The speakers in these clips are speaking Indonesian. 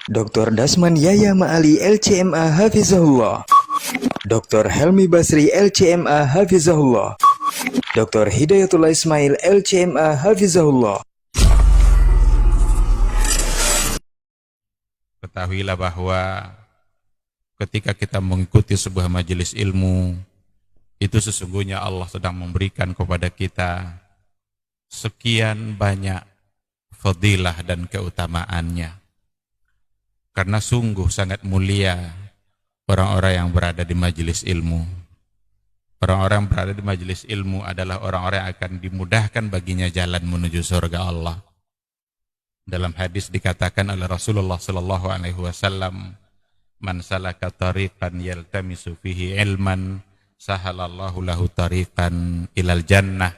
Dr. Dasman Yaya Ma'ali LCMA Hafizahullah, Dr. Helmi Basri LCMA Hafizahullah, Dr. Hidayatullah Ismail LCMA Hafizahullah. Ketahuilah bahwa ketika kita mengikuti sebuah majelis ilmu, itu sesungguhnya Allah sedang memberikan kepada kita sekian banyak fadilah dan keutamaannya. Karena sungguh sangat mulia orang-orang yang berada di majelis ilmu. Orang-orang yang berada di majelis ilmu adalah orang-orang yang akan dimudahkan baginya jalan menuju surga Allah. Dalam hadis dikatakan oleh Rasulullah sallallahu alaihi wasallam, "Man salaka tariqan yaltamisu fihi ilman, sahalallahu lahu tariqan ilal jannah."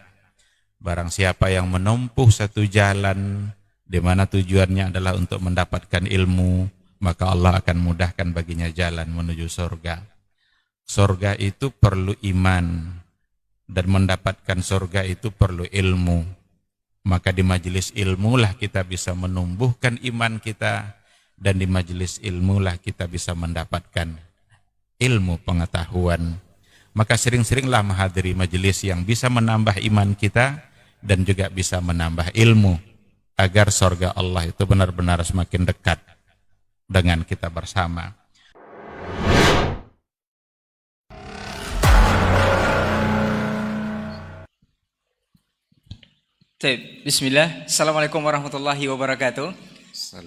Barang siapa yang menempuh satu jalan di mana tujuannya adalah untuk mendapatkan ilmu, maka Allah akan mudahkan baginya jalan menuju surga. Surga itu perlu iman, dan mendapatkan surga itu perlu ilmu. Maka di majelis ilmulah kita bisa menumbuhkan iman kita, dan di majelis ilmulah kita bisa mendapatkan ilmu pengetahuan. Maka sering-seringlah menghadiri majelis yang bisa menambah iman kita dan juga bisa menambah ilmu, agar surga Allah itu benar-benar semakin dekat dengan kita bersama. Bismillah. Assalamualaikum warahmatullahi wabarakatuh.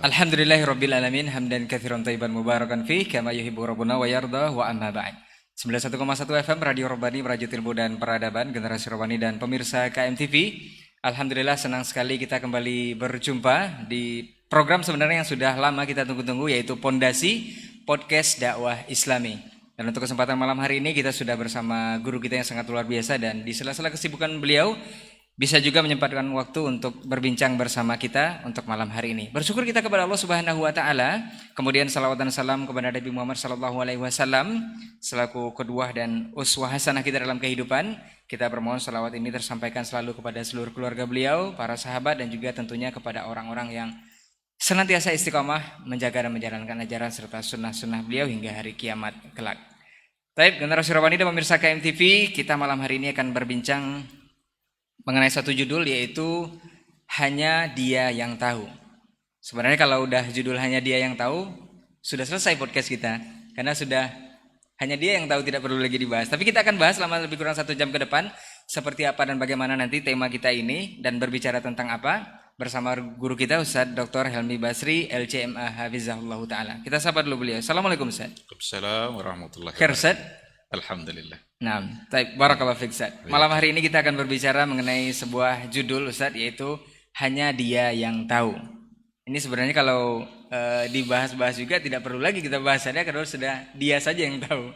Alhamdulillahirabbil alamin, hamdan katsiran thayyiban mubarakan fih kama yuhibbu rabbuna wa yarda, wa amma ba'd. 91,1 FM Radio Rabbani, Merajut Ilmu dan Peradaban, Generasi Rabbani dan pemirsa KMTV. Alhamdulillah senang sekali kita kembali berjumpa di program sebenarnya yang sudah lama kita tunggu-tunggu, yaitu Pondasi Podcast Dakwah Islami. Dan untuk kesempatan malam hari ini kita sudah bersama guru kita yang sangat luar biasa, dan di sela-sela kesibukan beliau bisa juga menyempatkan waktu untuk berbincang bersama kita untuk malam hari ini. Bersyukur kita kepada Allah Subhanahu wa taala, kemudian salawat dan salam kepada Nabi Muhammad sallallahu alaihi wasallam selaku qudwah dan uswah hasanah kita dalam kehidupan. Kita bermohon salawat ini tersampaikan selalu kepada seluruh keluarga beliau, para sahabat, dan juga tentunya kepada orang-orang yang senantiasa istiqomah menjaga dan menjalankan ajaran serta sunnah-sunnah beliau hingga hari kiamat kelak. Baik, Generasi Rabbani dan pemirsa KMTV, kita malam hari ini akan berbincang mengenai satu judul, yaitu Hanya Dia Yang Tahu. Sebenarnya kalau udah judul Hanya Dia Yang Tahu, sudah selesai podcast kita, karena sudah hanya Dia yang tahu, tidak perlu lagi dibahas. Tapi kita akan bahas selama lebih kurang 1 jam ke depan, seperti apa dan bagaimana nanti tema kita ini, dan berbicara tentang apa, bersama guru kita Ustaz Dr. Helmi Basri LCMA Hafizahullah Ta'ala. Kita sapa dulu beliau. Assalamualaikum Ustaz. Waalaikumsalam warahmatullahi Khair Ustaz. Alhamdulillah. Nah, baik, barakallahu fiik Ustaz. Malam hari ini kita akan berbicara mengenai sebuah judul Ustaz, yaitu Hanya Dia Yang Tahu. Ini sebenarnya kalau dibahas-bahas juga tidak perlu lagi kita bahasannya, karena sudah Dia saja yang tahu.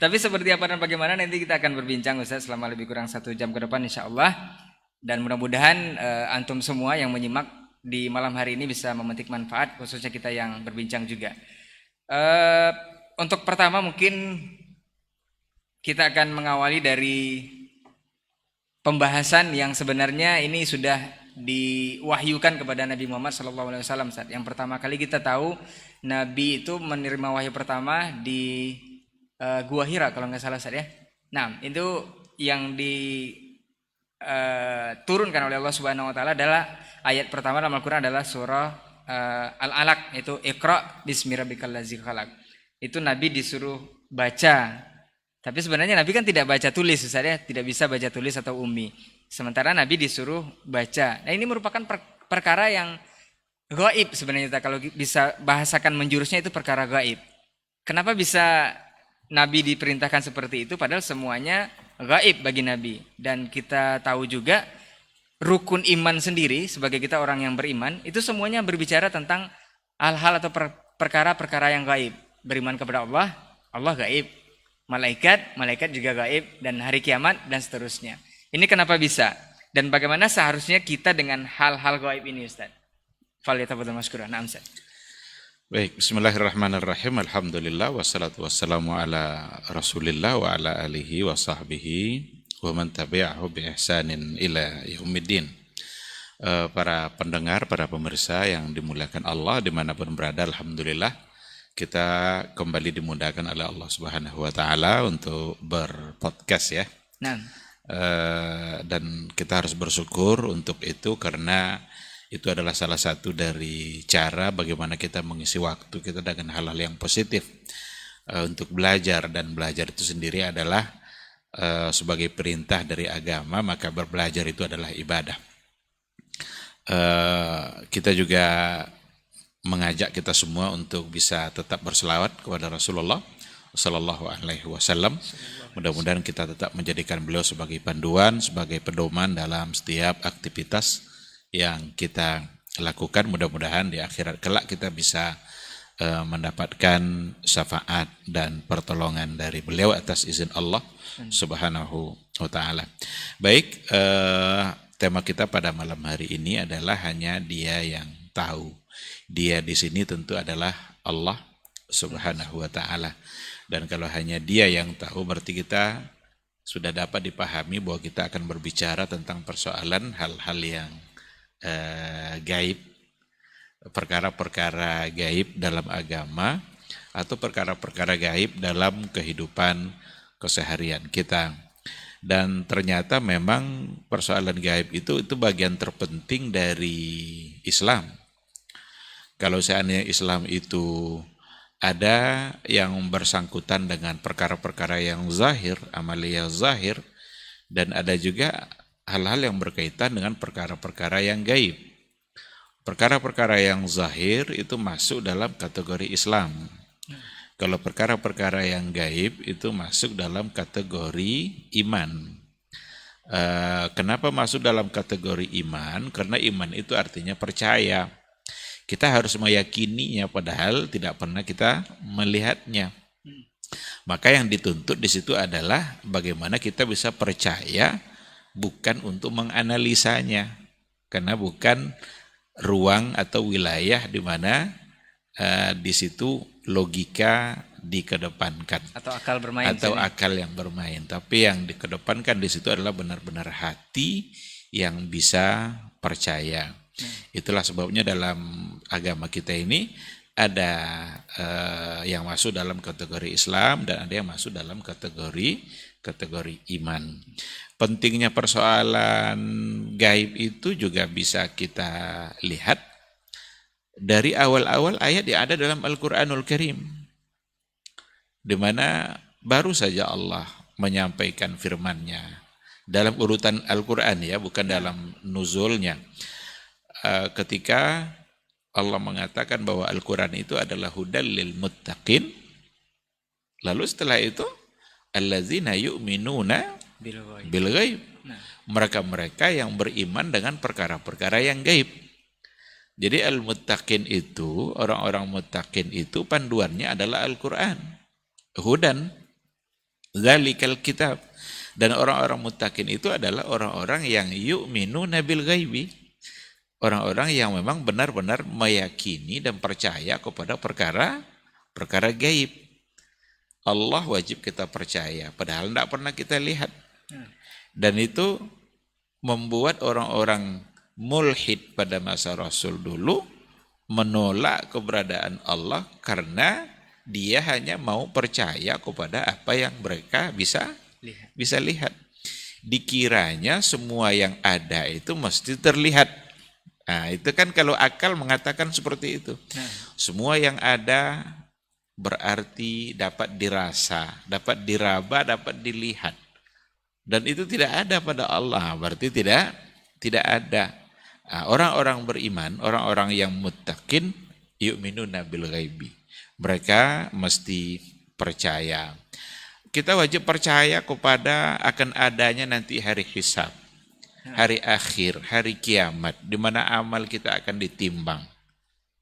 Tapi seperti apa dan bagaimana nanti kita akan berbincang Ustaz selama lebih kurang 1 jam ke depan insyaallah. Dan mudah-mudahan antum semua yang menyimak di malam hari ini bisa memetik manfaat, khususnya kita yang berbincang juga. Untuk pertama mungkin kita akan mengawali dari pembahasan yang sebenarnya ini sudah diwahyukan kepada Nabi Muhammad SAW. Yang pertama kali kita tahu Nabi itu menerima wahyu pertama di Gua Hira kalau nggak salah Ustaz ya. Nah, itu yang diturunkan oleh Allah Subhanahu Wa Taala adalah ayat pertama dalam Al-Quran adalah surah Al-Alaq, itu Iqra bismi rabbikal ladzi khalaq. Itu Nabi disuruh baca. Tapi sebenarnya Nabi kan tidak baca tulis, Ustaz ya, tidak bisa baca tulis atau ummi. Sementara Nabi disuruh baca. Nah, ini merupakan perkara yang gaib sebenarnya, kalau bisa bahasakan menjurusnya itu perkara gaib. Kenapa bisa Nabi diperintahkan seperti itu padahal semuanya gaib bagi Nabi? Dan kita tahu juga rukun iman sendiri sebagai kita orang yang beriman, itu semuanya berbicara tentang hal-hal atau perkara-perkara yang gaib. Beriman kepada Allah, Allah gaib. Malaikat juga gaib, dan hari kiamat dan seterusnya. Ini kenapa bisa? Dan bagaimana seharusnya kita dengan hal-hal gaib ini Ustaz? Falyatafadhal mashkuran. Na'am Ustaz. Baik, bismillahirrahmanirrahim. Alhamdulillah wassalatu wassalamu ala Rasulillah wa ala alihi wa sahbihi wa man tabi'ahu bi ihsanin ila yaumiddin. para pendengar, para pemirsa yang dimuliakan Allah dimanapun berada, alhamdulillah kita kembali dimudahkan oleh Allah Subhanahu Wa Taala untuk berpodcast ya. Nah, Dan kita harus bersyukur untuk itu karena itu adalah salah satu dari cara bagaimana kita mengisi waktu kita dengan hal-hal yang positif untuk belajar, dan belajar itu sendiri adalah sebagai perintah dari agama, maka berbelajar itu adalah ibadah. Kita juga mengajak kita semua untuk bisa tetap berselawat kepada Rasulullah Sallallahu Alaihi Wasallam. Mudah-mudahan kita tetap menjadikan beliau sebagai panduan, sebagai pedoman dalam setiap aktivitas yang kita lakukan. Mudah-mudahan di akhirat kelak kita bisa mendapatkan syafaat dan pertolongan dari beliau atas izin Allah Subhanahu wa Ta'ala. Baik, tema kita pada malam hari ini adalah hanya Dia yang tahu. Dia di sini tentu adalah Allah Subhanahu wa Ta'ala. Dan kalau hanya Dia yang tahu, berarti kita sudah dapat dipahami bahwa kita akan berbicara tentang persoalan hal-hal yang gaib, perkara-perkara gaib dalam agama atau perkara-perkara gaib dalam kehidupan keseharian kita. Dan ternyata memang persoalan gaib itu bagian terpenting dari Islam. Kalau seandainya Islam itu ada yang bersangkutan dengan perkara-perkara yang zahir, amalia zahir, dan ada juga hal-hal yang berkaitan dengan perkara-perkara yang gaib. Perkara-perkara yang zahir itu masuk dalam kategori Islam. Kalau perkara-perkara yang gaib itu masuk dalam kategori iman. Kenapa masuk dalam kategori iman? Karena iman itu artinya percaya. Kita harus meyakininya padahal tidak pernah kita melihatnya. Maka yang dituntut di situ adalah bagaimana kita bisa percaya, bukan untuk menganalisanya. Karena bukan ruang atau wilayah di mana di situ logika dikedepankan atau akal bermain. Atau akal yang bermain. Tapi yang dikedepankan di situ adalah benar-benar hati yang bisa percaya. Itulah sebabnya dalam agama kita ini ada yang masuk dalam kategori Islam dan ada yang masuk dalam kategori iman. Pentingnya persoalan gaib itu juga bisa kita lihat dari awal-awal ayat yang ada dalam Al-Quranul Karim, di mana baru saja Allah menyampaikan firman-Nya dalam urutan Al-Quran ya, bukan dalam nuzulnya. Ketika Allah mengatakan bahwa Al-Quran itu adalah hudal lil muttaqin, lalu setelah itu allazina yu'minuna bil ghaib, mereka-mereka yang beriman dengan perkara-perkara yang gaib. Jadi al-muttaqin itu, orang-orang muttaqin itu panduannya adalah Al-Quran. Hudan, zalikal kitab. Dan orang-orang muttaqin itu adalah orang-orang yang yu'minuna bil ghaibi. Orang-orang yang memang benar-benar meyakini dan percaya kepada perkara gaib. Allah wajib kita percaya, padahal tidak pernah kita lihat. Dan itu membuat orang-orang mulhid pada masa Rasul dulu menolak keberadaan Allah karena dia hanya mau percaya kepada apa yang mereka bisa lihat. Dikiranya semua yang ada itu mesti terlihat. Nah, itu kan kalau akal mengatakan seperti itu. Semua yang ada berarti dapat dirasa, dapat diraba, dapat dilihat. Dan itu tidak ada pada Allah, berarti tidak ada. Nah, orang-orang beriman, orang-orang yang muttaqin, yu'minuna bil ghaibi. Mereka mesti percaya. Kita wajib percaya kepada akan adanya nanti hari hisab, hari akhir, hari kiamat, di mana amal kita akan ditimbang.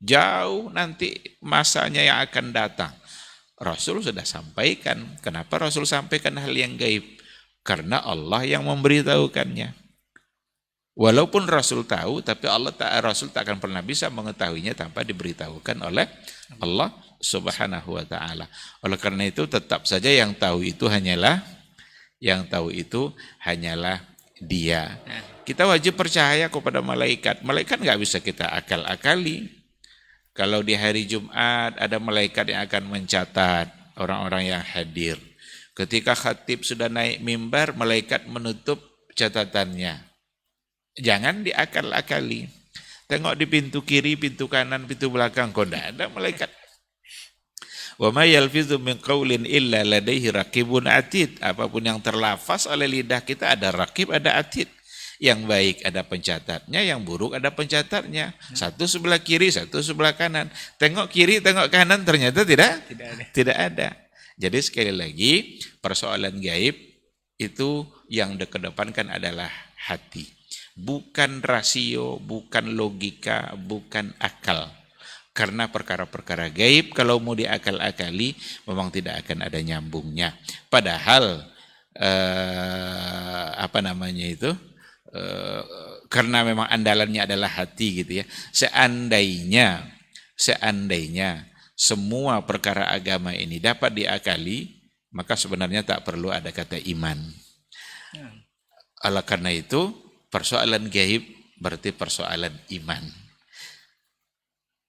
Jauh nanti masanya yang akan datang. Rasul sudah sampaikan. Kenapa Rasul sampaikan hal yang gaib? Karena Allah yang memberitahukannya. Walaupun Rasul tahu, tapi Rasul tak akan pernah bisa mengetahuinya tanpa diberitahukan oleh Allah Subhanahu wa Ta'ala. Oleh karena itu tetap saja yang tahu itu hanyalah dia. Kita wajib percaya kepada malaikat. Malaikat nggak bisa kita akal-akali. Kalau di hari Jumat ada malaikat yang akan mencatat orang-orang yang hadir. Ketika khatib sudah naik mimbar, malaikat menutup catatannya. Jangan diakal-akali. Tengok di pintu kiri, pintu kanan, pintu belakang, kok tidak ada malaikat. Wa ma yalfizu min qaulin illa ladaihi raqibun atid. Apapun yang terlafaz oleh lidah kita ada raqib, ada atid. Yang baik ada pencatatnya, yang buruk ada pencatatnya. Satu sebelah kiri, satu sebelah kanan. Tengok kiri, tengok kanan, ternyata tidak ada. Jadi sekali lagi, persoalan gaib itu yang dikedepankan adalah hati. Bukan rasio, bukan logika, bukan akal. Karena perkara-perkara gaib kalau mau diakal-akali memang tidak akan ada nyambungnya. Padahal karena memang andalannya adalah hati gitu ya. Seandainya semua perkara agama ini dapat diakali, maka sebenarnya tak perlu ada kata iman. Oleh karena itu, persoalan gaib berarti persoalan iman.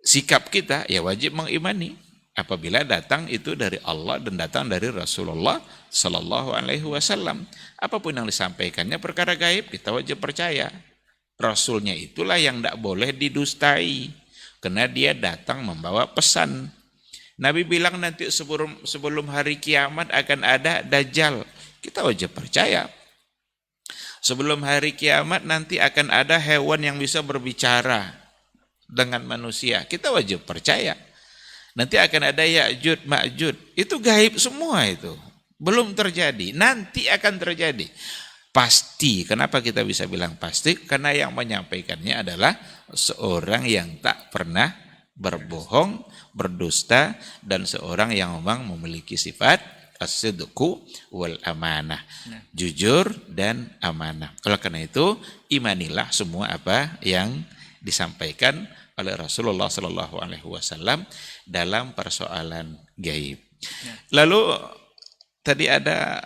Sikap kita ya wajib mengimani apabila datang itu dari Allah dan datang dari Rasulullah Sallallahu Alaihi Wasallam. Apapun yang disampaikannya perkara gaib, kita wajib percaya. Rasulnya itulah yang tidak boleh didustai, karena dia datang membawa pesan. Nabi bilang nanti sebelum hari kiamat akan ada Dajjal, kita wajib percaya. Sebelum hari kiamat nanti akan ada hewan yang bisa berbicara dengan manusia, kita wajib percaya. Nanti akan ada Ya'jud, Ma'jud, itu gaib semua itu. Belum terjadi, nanti akan terjadi. Pasti, kenapa kita bisa bilang pasti? Karena yang menyampaikannya adalah seorang yang tak pernah berbohong, berdusta, dan seorang yang memang memiliki sifat as-sidqu wal amanah. Jujur dan amanah. Oleh karena itu, imanilah semua apa yang disampaikan oleh Rasulullah Sallallahu Alaihi Wasallam dalam persoalan gaib. Lalu tadi ada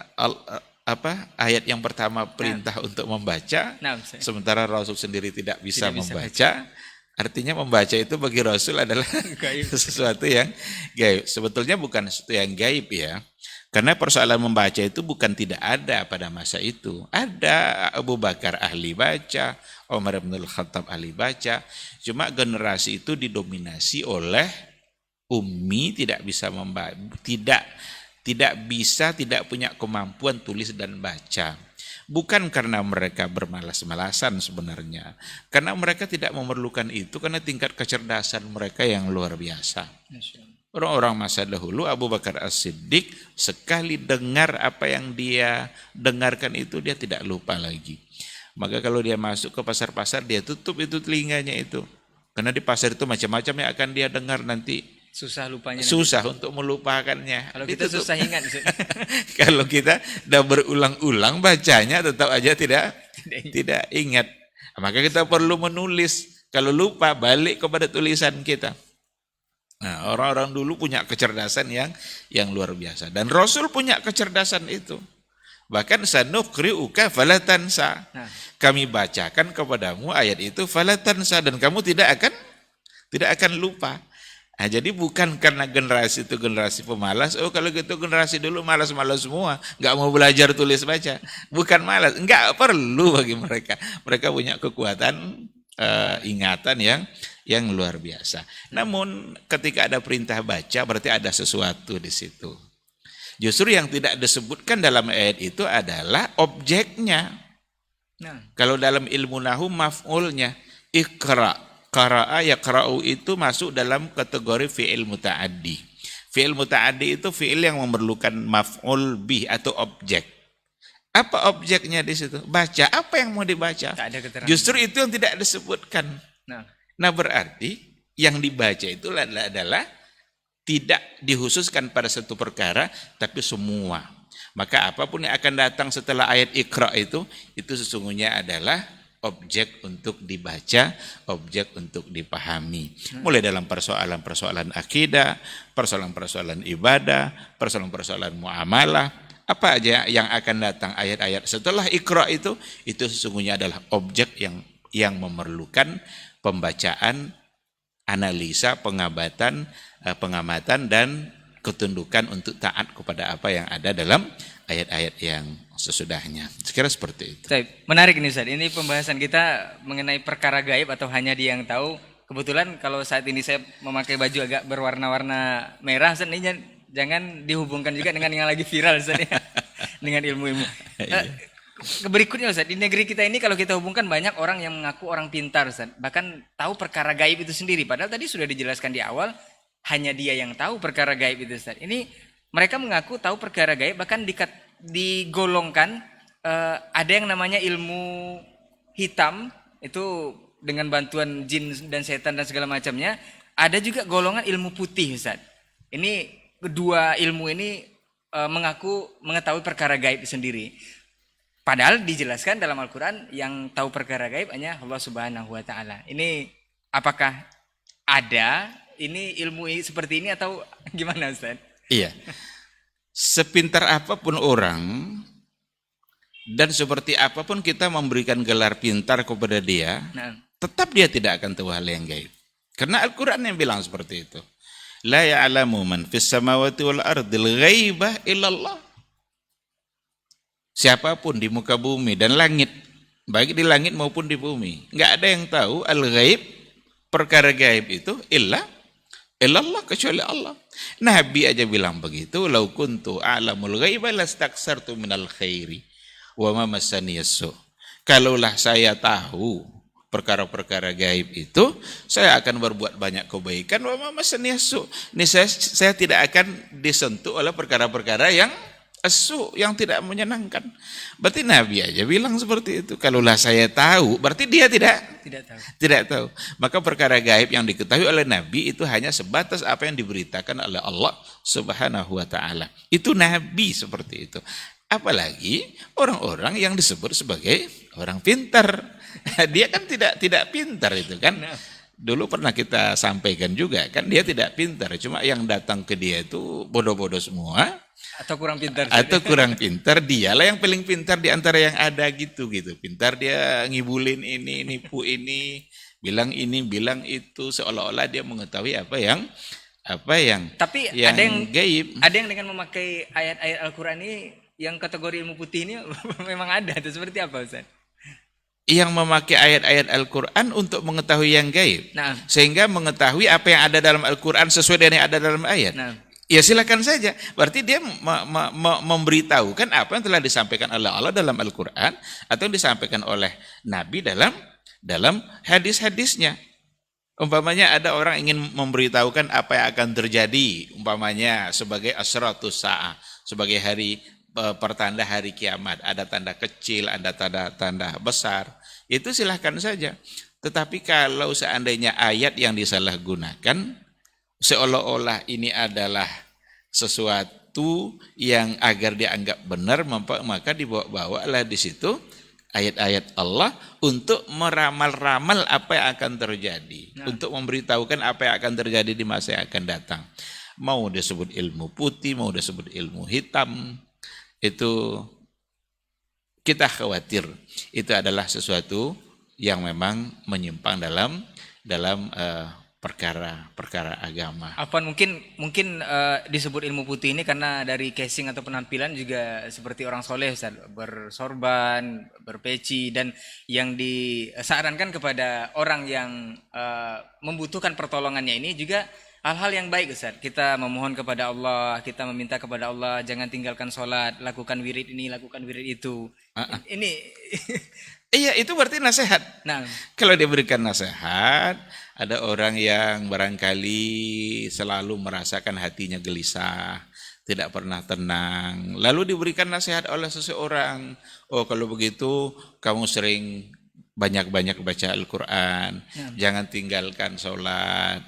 ayat yang pertama perintah untuk membaca, sementara Rasul sendiri tidak bisa membaca. Artinya membaca itu bagi Rasul adalah sesuatu yang gaib. Sebetulnya bukan sesuatu yang gaib ya. Karena persoalan membaca itu bukan tidak ada pada masa itu. Ada, Abu Bakar ahli baca, Umar bin Khattab ahli baca. Cuma generasi itu didominasi oleh ummi, tidak bisa membaca, tidak punya kemampuan tulis dan baca. Bukan karena mereka bermalas-malasan sebenarnya. Karena mereka tidak memerlukan itu karena tingkat kecerdasan mereka yang luar biasa. Orang-orang masa dahulu, Abu Bakar As-Siddiq sekali dengar apa yang dia dengarkan itu dia tidak lupa lagi. Maka kalau dia masuk ke pasar-pasar dia tutup itu telinganya itu. Karena di pasar itu macam-macam yang akan dia dengar nanti. Susah lupanya. Susah nanti untuk melupakannya. Kalau kita susah ingat. Kalau kita udah berulang-ulang bacanya tetap aja tidak ingat. Maka kita perlu menulis. Kalau lupa balik kepada tulisan kita. Nah, orang-orang dulu punya kecerdasan yang luar biasa. Dan Rasul punya kecerdasan itu. Bahkan sanuqri'uka falatansa. Kami bacakan kepadamu ayat itu falatansa dan kamu tidak akan lupa. Nah, jadi bukan karena generasi itu generasi pemalas. Oh, kalau gitu generasi dulu malas-malas semua, nggak mau belajar tulis baca. Bukan malas, nggak perlu bagi mereka. Mereka punya kekuatan ingatan yang luar biasa. Namun ketika ada perintah baca berarti ada sesuatu di situ. Justru yang tidak disebutkan dalam ayat itu adalah objeknya. Kalau dalam ilmu nahwu maf'ulnya, iqra, qara'a yaqra'u itu masuk dalam kategori fi'il muta'addi. Fi'il muta'addi itu fi'il yang memerlukan maf'ul bih atau objek. Apa objeknya di situ? Baca. Apa yang mau dibaca? Justru itu yang tidak disebutkan. Nah, berarti yang dibaca itu adalah tidak dikhususkan pada satu perkara, tapi semua. Maka apapun yang akan datang setelah ayat Iqra itu sesungguhnya adalah objek untuk dibaca, objek untuk dipahami. Mulai dalam persoalan-persoalan akidah, persoalan-persoalan ibadah, persoalan-persoalan muamalah, Apa aja yang akan datang ayat-ayat setelah Iqra itu sesungguhnya adalah objek yang memerlukan pembacaan, analisa, pengamatan dan ketundukan untuk taat kepada apa yang ada dalam ayat-ayat yang sesudahnya. Sekira seperti itu. Baik, menarik ini Ustaz. Ini pembahasan kita mengenai perkara gaib atau hanya dia yang tahu. Kebetulan kalau saat ini saya memakai baju agak berwarna-warna merah, Ustaz, ini jangan dihubungkan juga dengan yang lagi viral, Ustaz, ya. Dengan ilmu-ilmu. Berikutnya Ustaz, di negeri kita ini kalau kita hubungkan banyak orang yang mengaku orang pintar, Ustaz. Bahkan tahu perkara gaib itu sendiri. Padahal tadi sudah dijelaskan di awal, hanya dia yang tahu perkara gaib itu, Ustaz. Ini mereka mengaku tahu perkara gaib, bahkan digolongkan ada yang namanya ilmu hitam, itu dengan bantuan jin dan setan dan segala macamnya. Ada juga golongan ilmu putih, Ustaz. Ini kedua ilmu ini mengaku mengetahui perkara gaib sendiri. Padahal dijelaskan dalam Al-Quran yang tahu perkara gaib hanya Allah Subhanahu wa Ta'ala. Ini apakah ada ini ilmu seperti ini atau gimana, Ustaz? Iya. Sepintar apapun orang dan seperti apapun kita memberikan gelar pintar kepada dia, tetap dia tidak akan tahu hal yang gaib. Karena Al-Quran yang bilang seperti itu. La ya'lamu man fis samawati wal ardil ghaibah illallah. Siapapun di muka bumi dan langit, baik di langit maupun di bumi, nggak ada yang tahu al-ghaib, perkara gaib itu illallah, kecuali Allah. Nabi aja bilang begitu, lau kuntu a'lamul ghaiba lastaksartu minal khairi wa ma massani yasu. Kalaulah saya tahu perkara-perkara gaib itu, saya akan berbuat banyak kebaikan, wa ma massani yasu. Ini saya tidak akan disentuh oleh perkara-perkara yang asu, yang tidak menyenangkan. Berarti Nabi aja bilang seperti itu. Kalaulah saya tahu, berarti dia tidak tahu. Maka perkara gaib yang diketahui oleh Nabi itu hanya sebatas apa yang diberitakan oleh Allah Subhanahu wa Ta'ala. Itu Nabi seperti itu. Apalagi orang-orang yang disebut sebagai orang pintar. Dia kan tidak pintar itu kan. Dulu pernah kita sampaikan juga kan, dia tidak pintar. Cuma yang datang ke dia itu bodoh-bodoh semua. Atau kurang pintar. Dialah yang paling pintar di antara yang ada gitu. Pintar dia ngibulin ini, nipu ini, bilang itu, seolah-olah dia mengetahui apa yang Tapi yang ada yang gaib. Ada yang dengan memakai ayat-ayat Al-Quran ini yang kategori ilmu putih ini memang ada. Itu seperti apa, Ustaz? Yang memakai ayat-ayat Al-Quran untuk mengetahui yang gaib. Sehingga mengetahui apa yang ada dalam Al-Quran sesuai dengan yang ada dalam ayat. Ya silakan saja. Berarti dia memberitahukan apa yang telah disampaikan oleh Allah dalam Al-Quran atau yang disampaikan oleh Nabi dalam hadis-hadisnya. Umpamanya ada orang ingin memberitahukan apa yang akan terjadi, umpamanya sebagai asratus sa'ah, sebagai hari pertanda hari kiamat. Ada tanda kecil, ada tanda besar. Itu silahkan saja. Tetapi kalau seandainya ayat yang disalahgunakan, seolah-olah ini adalah sesuatu yang agar dianggap benar, maka dibawa-bawalah di situ ayat-ayat Allah untuk meramal-ramal apa yang akan terjadi, untuk memberitahukan apa yang akan terjadi di masa yang akan datang. Mau disebut ilmu putih, mau disebut ilmu hitam, itu kita khawatir itu adalah sesuatu yang memang menyimpang dalam perkara agama. Apa mungkin disebut ilmu putih ini karena dari casing atau penampilan juga seperti orang soleh, Ustaz, bersorban, berpeci, dan yang disarankan kepada orang yang membutuhkan pertolongannya ini juga hal-hal yang baik, Ustaz. Kita memohon kepada Allah, kita meminta kepada Allah, jangan tinggalkan sholat, lakukan wirid ini, lakukan wirid itu. Ini iya, itu berarti nasihat. Kalau dia berikan nasihat, ada orang yang barangkali selalu merasakan hatinya gelisah, tidak pernah tenang. Lalu diberikan nasihat oleh seseorang, oh kalau begitu kamu sering banyak-banyak baca Al-Quran, jangan tinggalkan sholat,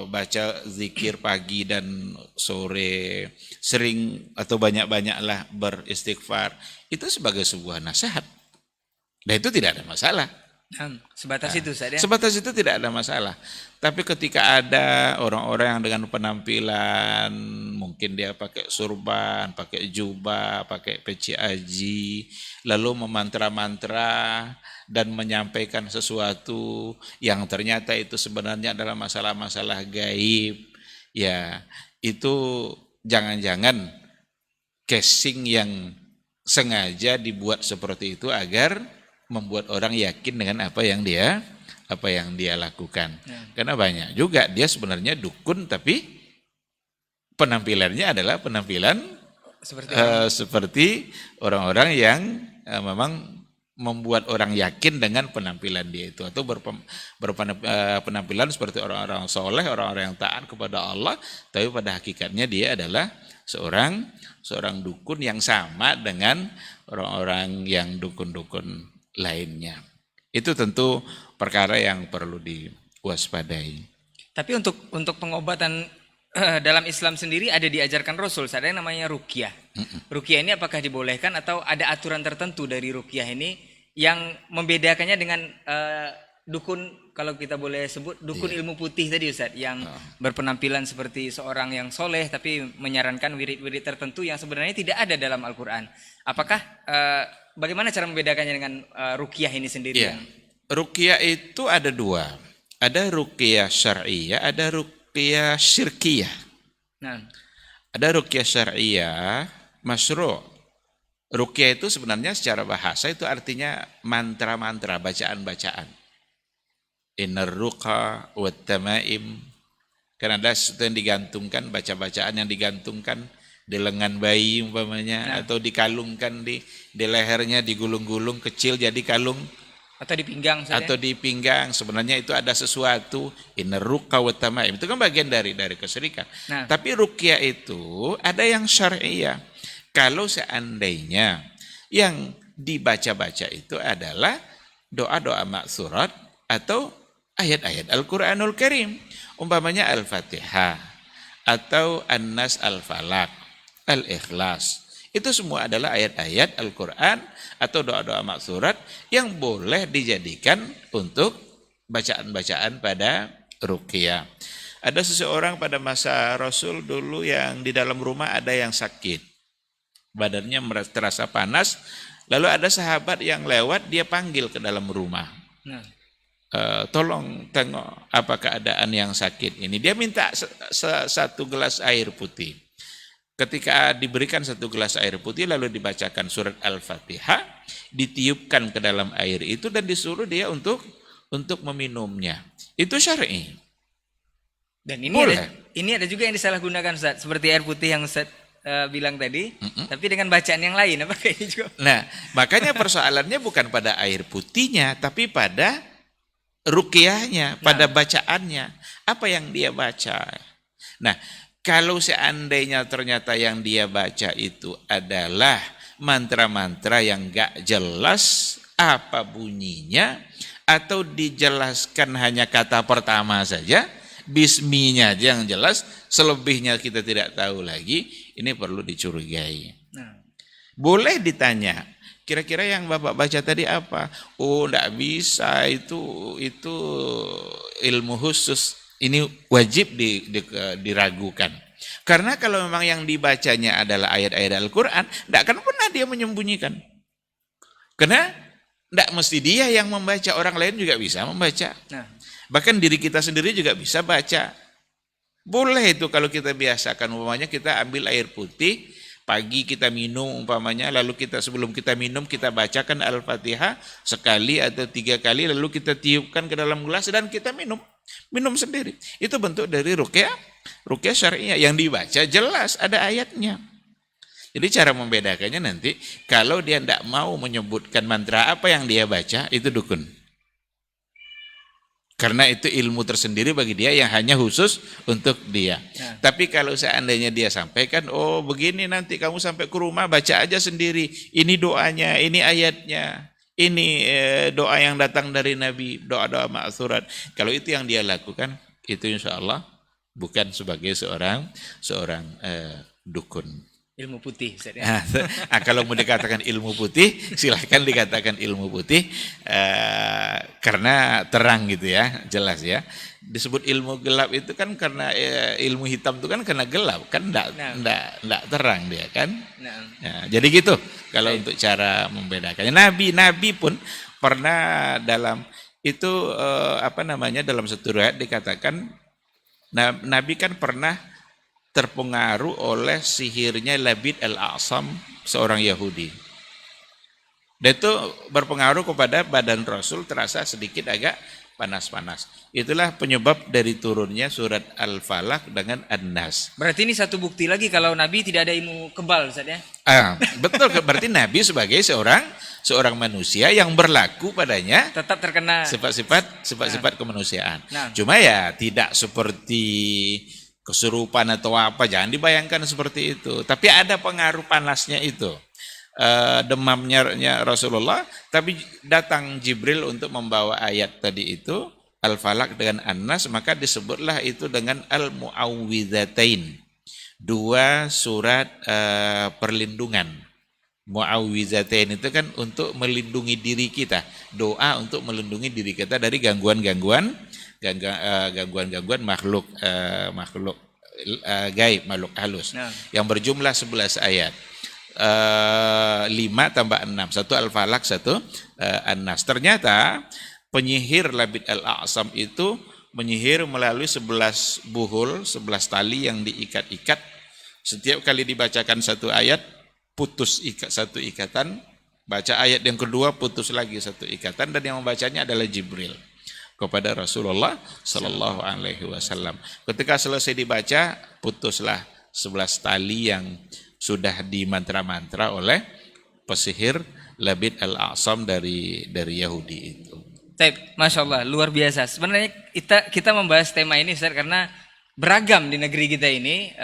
baca zikir pagi dan sore, sering atau banyak-banyaklah beristighfar. Itu sebagai sebuah nasihat. Dan itu tidak ada masalah. Sebatas itu Ustaz ya. Sebatas itu tidak ada masalah. Tapi ketika ada orang-orang yang dengan penampilan, mungkin dia pakai surban, pakai jubah, pakai peci aji, lalu memantra-mantra dan menyampaikan sesuatu yang ternyata itu sebenarnya adalah masalah-masalah gaib, ya itu jangan-jangan casing yang sengaja dibuat seperti itu agar membuat orang yakin dengan apa yang dia lakukan. Karena banyak juga dia sebenarnya dukun tapi penampilannya adalah penampilan seperti orang-orang yang memang membuat orang yakin dengan penampilan dia itu, atau berpenampilan seperti orang-orang soleh, orang-orang yang taat kepada Allah, tapi pada hakikatnya dia adalah seorang dukun yang sama dengan orang-orang yang dukun-dukun lainnya. Itu tentu perkara yang perlu diwaspadai. Tapi untuk pengobatan dalam Islam sendiri ada diajarkan Rasul, ada yang namanya ruqyah. Ruqyah ini apakah dibolehkan atau ada aturan tertentu dari ruqyah ini yang membedakannya dengan dukun, kalau kita boleh sebut dukun ilmu putih tadi Ustaz, yang berpenampilan seperti seorang yang soleh tapi menyarankan wirid-wirid tertentu yang sebenarnya tidak ada dalam Al-Quran. Apakah bagaimana cara membedakannya dengan ruqyah ini sendiri? Ya. Ruqyah itu ada dua. Ada ruqyah syar'iyah, ada ruqyah syirkiyah. Ada ruqyah syar'iyah masyru'. Ruqyah itu sebenarnya secara bahasa itu artinya mantra-mantra, bacaan-bacaan. Innar ruqa wat tamaim. Kan ada sesuatu yang digantungkan, baca-bacaan yang digantungkan di lengan bayi umpamanya, atau dikalungkan di lehernya, digulung-gulung kecil jadi kalung, atau di pinggang saja. Atau di pinggang. Sebenarnya itu ada sesuatu. Innar ruqa wat tamaim. Itu kan bagian dari kesyirikan. Tapi ruqyah itu ada yang syar'iyah. Kalau seandainya yang dibaca-baca itu adalah doa-doa maksurat atau ayat-ayat Al-Quranul Karim, umpamanya Al-Fatihah atau An-Nas Al-Falaq, Al-Ikhlas. Itu semua adalah ayat-ayat Al-Quran atau doa-doa maksurat yang boleh dijadikan untuk bacaan-bacaan pada ruqyah. Ada seseorang pada masa Rasul dulu yang di dalam rumah ada yang sakit. Badannya terasa panas, lalu ada sahabat yang lewat, dia panggil ke dalam rumah. Tolong tengok apa keadaan yang sakit ini. Dia minta satu gelas air putih. Ketika diberikan satu gelas air putih, lalu dibacakan surat Al-Fatihah, ditiupkan ke dalam air itu dan disuruh dia untuk meminumnya. Itu syar'i. Dan ini ada juga yang disalahgunakan Ustaz, seperti air putih yang Ustaz bilang tadi, tapi dengan bacaan yang lain, apa kayaknya juga. Nah, makanya persoalannya bukan pada air putihnya, tapi pada ruqyahnya, pada bacaannya. Apa yang dia baca. Nah, kalau seandainya ternyata yang dia baca itu adalah mantra-mantra yang gak jelas apa bunyinya, atau dijelaskan hanya kata pertama saja, bisminya aja yang jelas, selebihnya kita tidak tahu lagi, ini perlu dicurigai. Boleh ditanya, kira-kira yang Bapak baca tadi apa? Oh, enggak bisa, itu ilmu khusus. Ini wajib diragukan. Karena kalau memang yang dibacanya adalah ayat-ayat Al-Quran, enggak akan pernah dia menyembunyikan. Karena enggak mesti dia yang membaca, orang lain juga bisa membaca. Bahkan diri kita sendiri juga bisa baca. Boleh itu kalau kita biasakan, umpamanya kita ambil air putih, pagi kita minum umpamanya, lalu sebelum kita minum kita bacakan Al-Fatihah sekali atau 3 kali, lalu kita tiupkan ke dalam gelas dan kita minum sendiri. Itu bentuk dari ruqyah syariah yang dibaca jelas ada ayatnya. Jadi cara membedakannya nanti, kalau dia tidak mau menyebutkan mantra apa yang dia baca, itu dukun. Karena itu ilmu tersendiri bagi dia yang hanya khusus untuk dia. Tapi kalau seandainya dia sampaikan, oh begini nanti kamu sampai ke rumah baca aja sendiri. Ini doanya, ini ayatnya, ini doa yang datang dari Nabi, doa-doa ma'thurat. Kalau itu yang dia lakukan, itu insya Allah bukan sebagai seorang dukun. Ilmu putih Ustaz ya. Kalau mau dikatakan ilmu putih, silahkan dikatakan ilmu putih karena terang gitu ya, jelas ya. Disebut ilmu gelap itu kan karena ilmu hitam itu kan karena gelap, kan enggak terang dia kan. Nah, jadi gitu kalau untuk cara membedakannya. Nabi pun pernah dalam itu dalam satu riwayat dikatakan Nabi kan pernah terpengaruh oleh sihirnya Labid al-A'sam, seorang Yahudi. Dan itu berpengaruh kepada badan Rasul, terasa sedikit agak panas-panas. Itulah penyebab dari turunnya surat Al-Falaq dengan An-Nas. Berarti ini satu bukti lagi kalau Nabi tidak ada ilmu kebal Ustaz ya. Betul, berarti Nabi sebagai seorang manusia yang berlaku padanya Tetap terkena sifat-sifat kemanusiaan. Cuma ya tidak seperti kesurupan atau apa, jangan dibayangkan seperti itu. Tapi ada pengaruh panasnya itu. Demamnya Rasulullah, tapi datang Jibril untuk membawa ayat tadi itu Al-Falaq dengan An-Nas, maka disebutlah itu dengan Al-Mu'awwidzatain, dua surat perlindungan. Mu'awwidzatain itu kan untuk melindungi diri kita, doa untuk melindungi diri kita dari gangguan-gangguan makhluk gaib, makhluk halus, yang berjumlah 11 ayat. 5 tambah 6, satu Al-Falaq, satu An-Nas. Ternyata penyihir Labid al-A'sam itu menyihir melalui 11 buhul, 11 tali yang diikat-ikat. Setiap kali dibacakan satu ayat, putus satu ikatan, baca ayat yang kedua, putus lagi satu ikatan, dan yang membacanya adalah Jibril kepada Rasulullah Sallallahu Alaihi Wasallam. Ketika selesai dibaca, putuslah 11 tali yang sudah dimantra-mantra oleh pesihir Labid al-A'sam dari Yahudi itu. Baik, Masya Allah, luar biasa. Sebenarnya kita membahas tema ini Ustaz karena beragam di negeri kita ini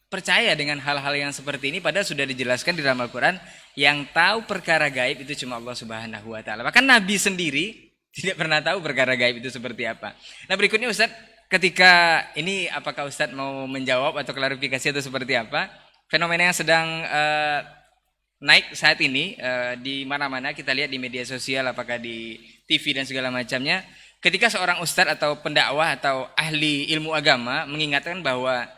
percaya dengan hal-hal yang seperti ini, padahal sudah dijelaskan di dalam Al-Quran, yang tahu perkara gaib itu cuma Allah Subhanahu Wa Taala. Bahkan Nabi sendiri tidak pernah tahu perkara gaib itu seperti apa. Nah, berikutnya Ustaz, ketika ini apakah Ustaz mau menjawab atau klarifikasi atau seperti apa? Fenomena yang sedang naik saat ini di mana-mana kita lihat di media sosial, apakah di TV dan segala macamnya. Ketika seorang ustadz atau pendakwah atau ahli ilmu agama mengingatkan bahwa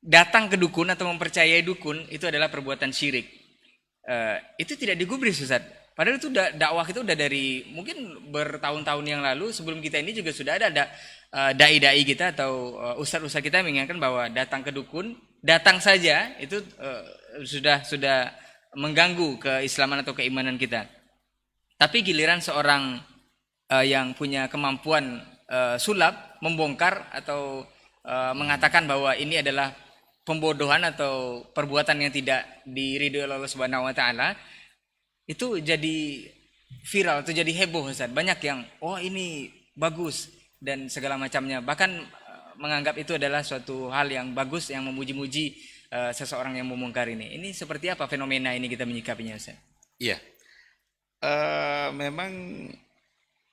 datang ke dukun atau mempercayai dukun itu adalah perbuatan syirik, itu tidak digubris Ustaz. Padahal itu dakwah kita udah dari mungkin bertahun-tahun yang lalu, sebelum kita ini juga sudah ada dai-dai kita atau ustadz-ustadz kita mengingatkan bahwa datang ke dukun, datang saja itu sudah mengganggu keislaman atau keimanan kita. Tapi giliran seorang yang punya kemampuan sulap membongkar atau mengatakan bahwa ini adalah pembodohan atau perbuatan yang tidak diridhoi oleh Allah Subhanahu Wa Taala, itu jadi viral atau jadi heboh Ustaz. Banyak yang ini bagus dan segala macamnya, bahkan menganggap itu adalah suatu hal yang bagus, yang memuji-muji seseorang yang membongkar ini. Ini seperti apa fenomena ini kita menyikapinya Ustaz? Iya, memang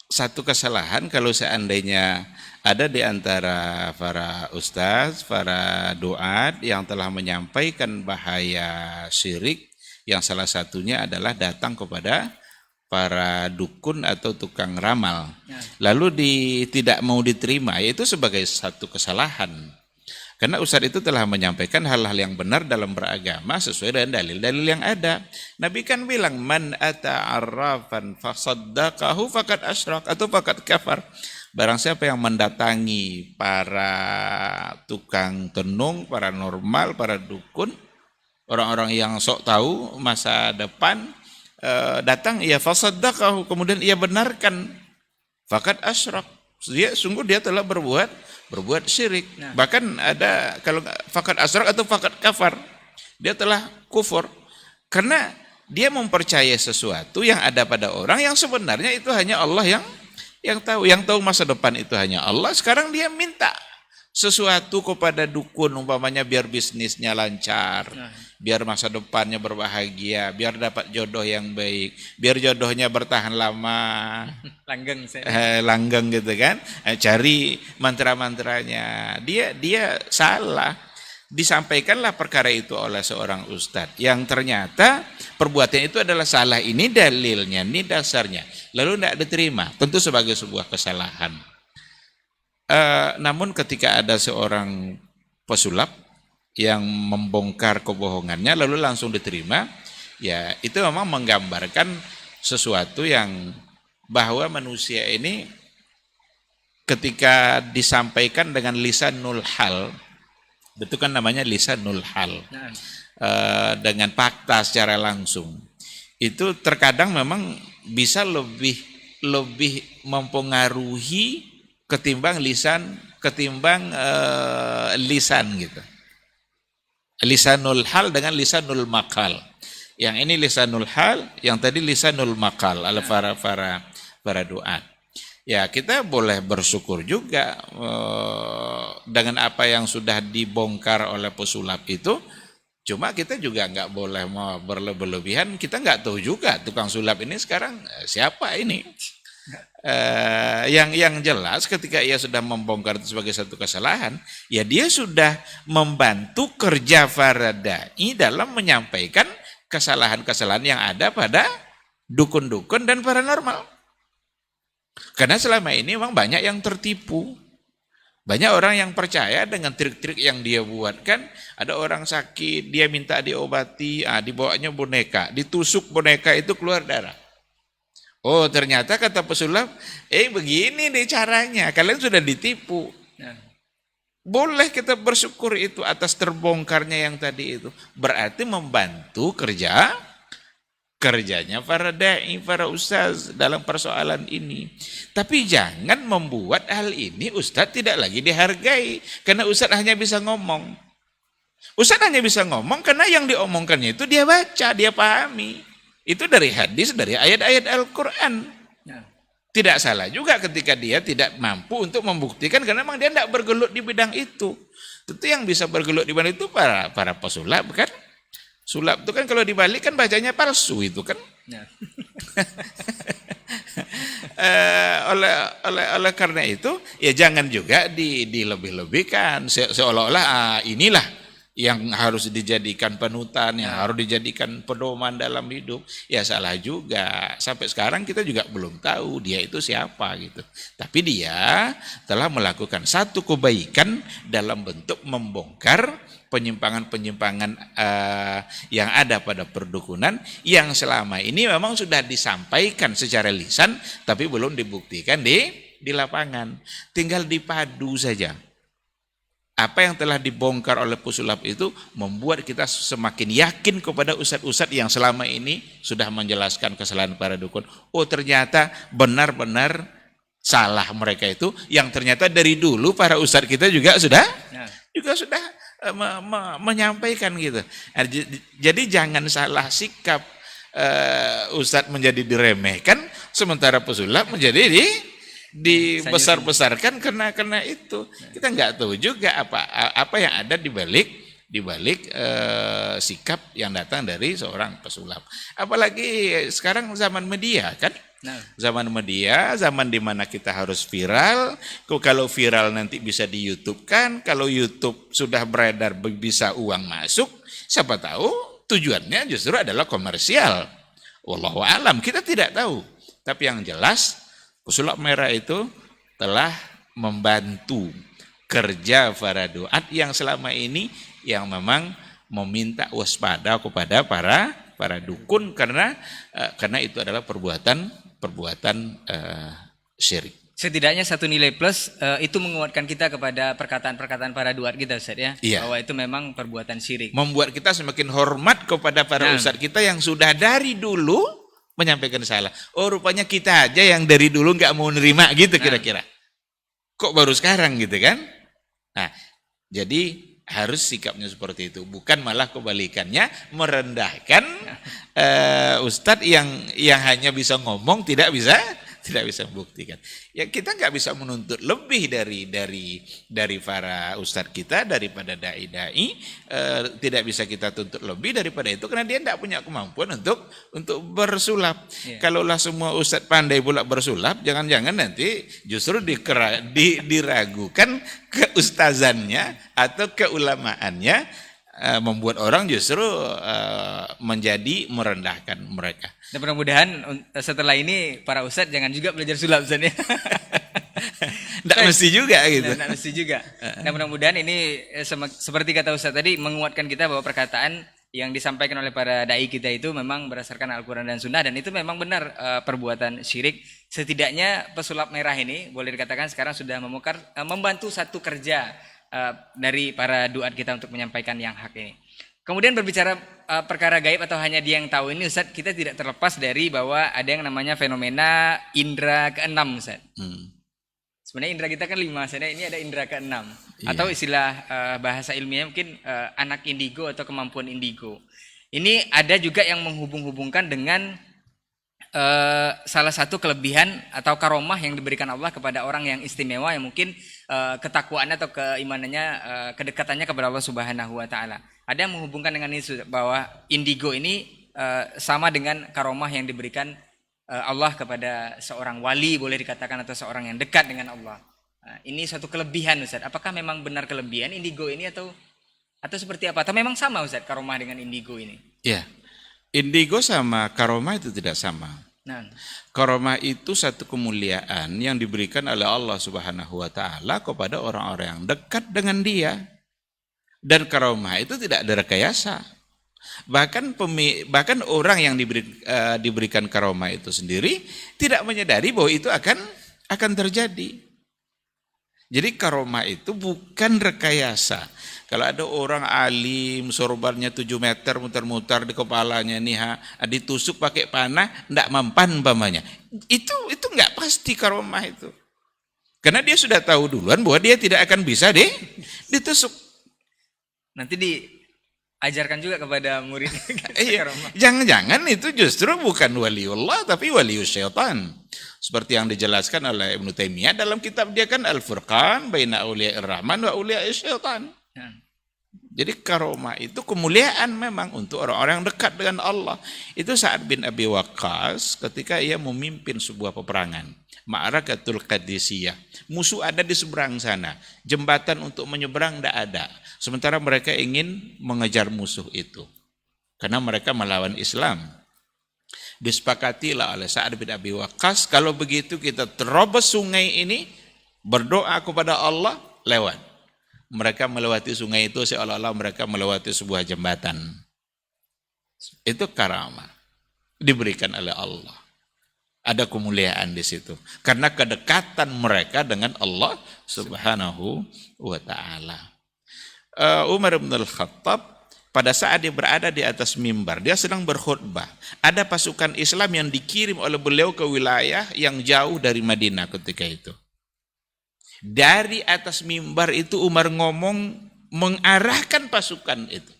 satu kesalahan kalau seandainya ada di antara para ustaz, para duat yang telah menyampaikan bahaya syirik, yang salah satunya adalah datang kepada para dukun atau tukang ramal, lalu tidak mau diterima, yaitu sebagai satu kesalahan. Karena ustadz itu telah menyampaikan hal-hal yang benar dalam beragama sesuai dengan dalil-dalil yang ada. Nabi kan bilang, man ata'arrafan fasaddaqahu faqad asyrak atau faqad kafar. Barang siapa yang mendatangi para tukang tenung, paranormal, para dukun, orang-orang yang sok tahu masa depan, datang, ia fasaddaqahu, kemudian ia benarkan, faqad asyrak. Dia telah berbuat syirik. Bahkan ada kalau faqad asyrak atau faqad kafar, dia telah kufur karena dia mempercayai sesuatu yang ada pada orang yang sebenarnya itu hanya Allah yang tahu masa depan itu hanya Allah. Sekarang dia minta sesuatu kepada dukun, umpamanya biar bisnisnya lancar, biar masa depannya berbahagia, biar dapat jodoh yang baik, biar jodohnya bertahan lama, langgeng gitu kan, cari mantra-mantranya. Dia salah. disampaikanlah perkara itu oleh seorang ustadz yang ternyata perbuatan itu adalah salah, ini dalilnya, ini dasarnya, lalu tidak diterima, tentu sebagai sebuah kesalahan. Namun ketika ada seorang pesulap yang membongkar kebohongannya lalu langsung diterima, ya itu memang menggambarkan sesuatu yang bahwa manusia ini ketika disampaikan dengan lisanul hal, itu kan namanya lisanul hal, dengan fakta secara langsung, itu terkadang memang bisa lebih mempengaruhi ketimbang lisan gitu. Lisanul hal dengan lisanul makal. Yang ini lisanul hal, yang tadi lisanul makal ala para duat. Ya, kita boleh bersyukur juga dengan apa yang sudah dibongkar oleh pesulap itu. Cuma kita juga nggak boleh mau berlebihan. Kita nggak tahu juga tukang sulap ini sekarang siapa ini. Yang jelas ketika ia sudah membongkar itu sebagai satu kesalahan, ya dia sudah membantu kerja para dai dalam menyampaikan kesalahan-kesalahan yang ada pada dukun-dukun dan paranormal. Karena selama ini memang banyak yang tertipu. Banyak orang yang percaya dengan trik-trik yang dia buat. Kan ada orang sakit, dia minta diobati, dibawanya boneka, ditusuk boneka itu keluar darah. Oh ternyata kata pesulap, begini nih caranya, kalian sudah ditipu. Boleh kita bersyukur itu atas terbongkarnya yang tadi itu. Berarti membantu kerjanya para da'i, para ustaz dalam persoalan ini. Tapi jangan membuat hal ini ustaz tidak lagi dihargai. Karena ustaz hanya bisa ngomong. Ustaz hanya bisa ngomong karena yang diomongkannya itu dia baca, dia pahami. Itu dari hadis, dari ayat-ayat Al-Quran. Tidak salah juga ketika dia tidak mampu untuk membuktikan karena memang dia tidak bergelut di bidang itu. Tentu yang bisa bergelut di bidang itu para pesulap kan. Sulap itu kan kalau dibalik kan bacanya palsu itu kan. Oleh karena itu ya jangan juga dilebih-lebihkan seolah-olah inilah yang harus dijadikan panutan, yang harus dijadikan pedoman dalam hidup. Ya salah juga. Sampai sekarang kita juga belum tahu dia itu siapa gitu. Tapi dia telah melakukan satu kebaikan dalam bentuk membongkar penyimpangan-penyimpangan yang ada pada perdukunan yang selama ini memang sudah disampaikan secara lisan tapi belum dibuktikan di lapangan. Tinggal dipadu saja. Apa yang telah dibongkar oleh pesulap itu membuat kita semakin yakin kepada ustadz-ustadz yang selama ini sudah menjelaskan kesalahan para dukun. Oh ternyata benar-benar salah mereka itu yang ternyata dari dulu para ustadz kita juga sudah menyampaikan gitu. Jadi jangan salah sikap ustadz menjadi diremehkan sementara pesulap menjadi dibesar-besarkan karena itu. Kita nggak tahu juga apa yang ada di balik sikap yang datang dari seorang pesulap. Apalagi sekarang zaman media kan. Zaman media, zaman dimana kita harus viral. Kalau viral nanti bisa di YouTube kan. Kalau YouTube sudah beredar bisa uang masuk. Siapa tahu tujuannya justru adalah komersial. Wallahu a'lam, kita tidak tahu. Tapi yang jelas pesulap merah itu telah membantu kerja para duat yang selama ini yang memang meminta waspada kepada para dukun karena itu adalah perbuatan syirik. Setidaknya satu nilai plus itu menguatkan kita kepada perkataan-perkataan para duat kita Ustaz ya. Iya. Bahwa itu memang perbuatan syirik. Membuat kita semakin hormat kepada para ustadz kita yang sudah dari dulu menyampaikan salah. Oh rupanya kita aja yang dari dulu nggak mau nerima gitu kira-kira. Kok baru sekarang gitu kan? Nah jadi harus sikapnya seperti itu. Bukan malah kebalikannya merendahkan ustadz yang hanya bisa ngomong tidak bisa tidak bisa membuktikan. Ya kita nggak bisa menuntut lebih dari para ustadz kita, daripada dai-dai. Tidak bisa kita tuntut lebih daripada itu karena dia tidak punya kemampuan untuk bersulap. Kalaulah semua ustadz pandai pula bersulap, jangan-jangan nanti justru diragukan keustazannya atau keulamaannya, membuat orang justru menjadi merendahkan mereka. Dan mudah-mudahan setelah ini para ustadz jangan juga belajar sulap Ustaz ya. Tidak mesti juga gitu. Tidak mesti juga. Nah mudah-mudahan ini seperti kata Ustadz tadi menguatkan kita bahwa perkataan yang disampaikan oleh para dai kita itu memang berdasarkan Al-Quran dan Sunnah, dan itu memang benar perbuatan syirik. Setidaknya pesulap merah ini boleh dikatakan sekarang sudah membantu satu kerja dari para duat kita untuk menyampaikan yang hak ini. Kemudian berbicara perkara gaib atau hanya dia yang tahu ini Ustaz, kita tidak terlepas dari bahwa ada yang namanya fenomena indera keenam Ustaz. Sebenarnya indera kita kan 5, sebenarnya ini ada indera keenam. Atau istilah bahasa ilmiahnya mungkin anak indigo atau kemampuan indigo. Ini ada juga yang menghubung-hubungkan dengan salah satu kelebihan atau karomah yang diberikan Allah kepada orang yang istimewa, yang mungkin ketakwaannya atau keimanannya, kedekatannya kepada Allah Subhanahu wa taala. Ada yang menghubungkan dengan itu bahwa indigo ini sama dengan karomah yang diberikan Allah kepada seorang wali, boleh dikatakan, atau seorang yang dekat dengan Allah. Ini suatu kelebihan Ustaz. Apakah memang benar kelebihan indigo ini atau seperti apa? Atau memang sama Ustaz karomah dengan indigo ini? Ya. Indigo sama karomah itu tidak sama. Nah, karomah itu satu kemuliaan yang diberikan oleh Allah Subhanahu wa taala kepada orang-orang yang dekat dengan Dia. Dan karomah itu tidak ada rekayasa. Bahkan orang yang diberikan karomah itu sendiri tidak menyadari bahwa itu akan terjadi. Jadi karomah itu bukan rekayasa. Kalau ada orang alim, sorbannya 7 meter muter-muter di kepalanya nih, ditusuk pakai panah, tidak mempan umpamanya. Itu nggak pasti karomah itu. Karena dia sudah tahu duluan bahwa dia tidak akan bisa ditusuk. Nanti diajarkan juga kepada murid. Iya. Jangan-jangan itu justru bukan waliullah tapi walius syaitan. Seperti yang dijelaskan oleh Ibnu Taimiyah dalam kitab dia kan Al-Furqan baina auliya'ir rahman wa auliya'is syaitan. Jadi karomah itu kemuliaan memang untuk orang-orang yang dekat dengan Allah. Itu Sa'ad bin Abi Waqqas ketika ia memimpin sebuah peperangan, Ma'arakatul Qadisiyah. Musuh ada di seberang sana, jembatan untuk menyeberang tidak ada. Sementara mereka ingin mengejar musuh itu karena mereka melawan Islam. Disepakatilah oleh Sa'ad bin Abi Waqqas, kalau begitu kita terobos sungai ini, berdoa kepada Allah, lewat. Mereka melewati sungai itu seolah-olah mereka melewati sebuah jembatan. Itu karamah diberikan oleh Allah. Ada kemuliaan di situ karena kedekatan mereka dengan Allah Subhanahu wa taala. Umar bin Al-Khattab pada saat dia berada di atas mimbar, dia sedang berkhutbah. Ada pasukan Islam yang dikirim oleh beliau ke wilayah yang jauh dari Madinah ketika itu. Dari atas mimbar itu Umar ngomong mengarahkan pasukan itu.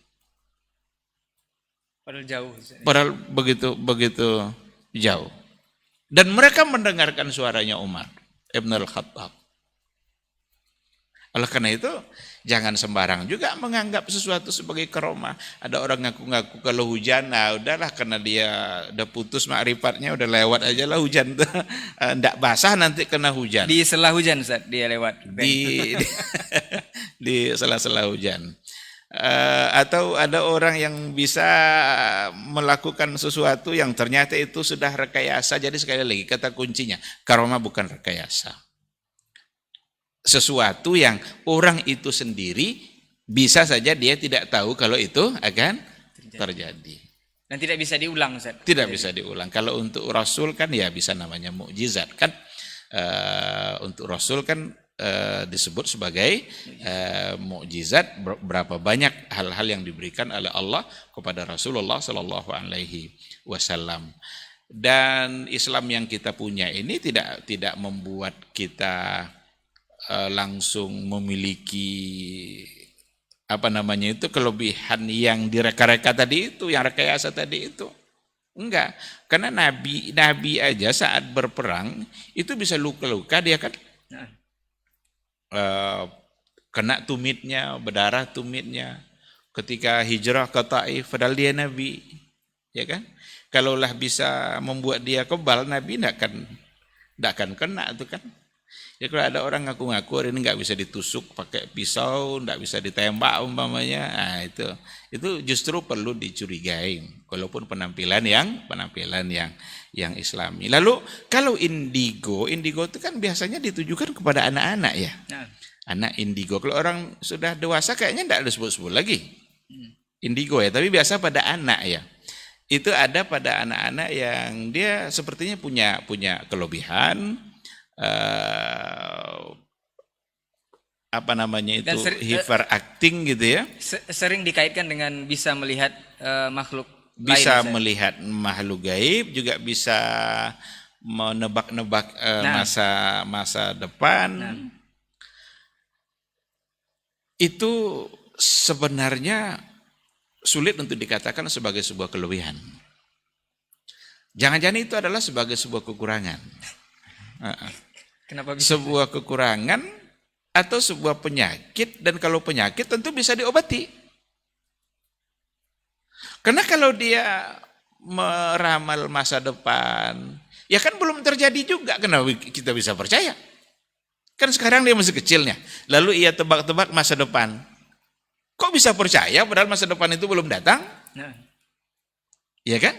Padahal jauh. Padahal begitu jauh. Dan mereka mendengarkan suaranya Umar Ibn Al-Khattab. Oleh karena itu, jangan sembarang juga menganggap sesuatu sebagai karomah. Ada orang ngaku-ngaku kalau hujan, nah udahlah karena dia udah putus makrifatnya, udah lewat aja lah hujan tuh. Nggak basah nanti kena hujan. Di sela hujan Ustaz, dia lewat. Di sela-sela hujan. Atau ada orang yang bisa melakukan sesuatu yang ternyata itu sudah rekayasa. Jadi sekali lagi kata kuncinya, karomah bukan rekayasa. Sesuatu yang orang itu sendiri bisa saja dia tidak tahu kalau itu akan terjadi. Dan tidak bisa diulang Ustaz. Tidak bisa diulang. Kalau untuk Rasul kan ya bisa namanya mukjizat kan. Untuk Rasul kan disebut sebagai mukjizat. Berapa banyak hal-hal yang diberikan oleh Allah kepada Rasulullah Sallallahu Alaihi Wasallam. Dan Islam yang kita punya ini tidak membuat kita langsung memiliki kelebihan yang direka-reka tadi itu, yang rekayasa tadi itu. Enggak, karena nabi aja saat berperang itu bisa luka-luka dia kan Nah, kena tumitnya, berdarah tumitnya. Ketika hijrah ke Taif, padahal dia nabi, ya kan? Kalaulah bisa membuat dia kebal, nabi enggak akan kena itu kan. Ya kalau ada orang ngaku-ngaku hari ini nggak bisa ditusuk pakai pisau, nggak bisa ditembak umpamanya, nah itu justru perlu dicurigai. Walaupun penampilan yang Islami. Lalu kalau indigo itu kan biasanya ditujukan kepada anak-anak ya, nah. anak indigo. Kalau orang sudah dewasa kayaknya nggak ada sebut-sebut lagi indigo ya, tapi biasa pada anak ya. Itu ada pada anak-anak yang dia sepertinya punya kelebihan. Apa namanya itu, hyperacting gitu ya, Sering dikaitkan dengan bisa melihat makhluk bisa lain, melihat makhluk gaib, juga bisa menebak-nebak masa depan. Itu sebenarnya sulit untuk dikatakan sebagai sebuah kelebihan. Jangan-jangan itu adalah sebagai sebuah kekurangan. Kenapa bisa? Sebuah kekurangan atau sebuah penyakit, dan kalau penyakit tentu bisa diobati. Karena kalau dia meramal masa depan, ya kan belum terjadi juga, kenapa kita bisa percaya? Kan sekarang dia masih kecilnya, lalu ia tebak-tebak masa depan. Kok bisa percaya padahal masa depan itu belum datang? Nah. Ya kan?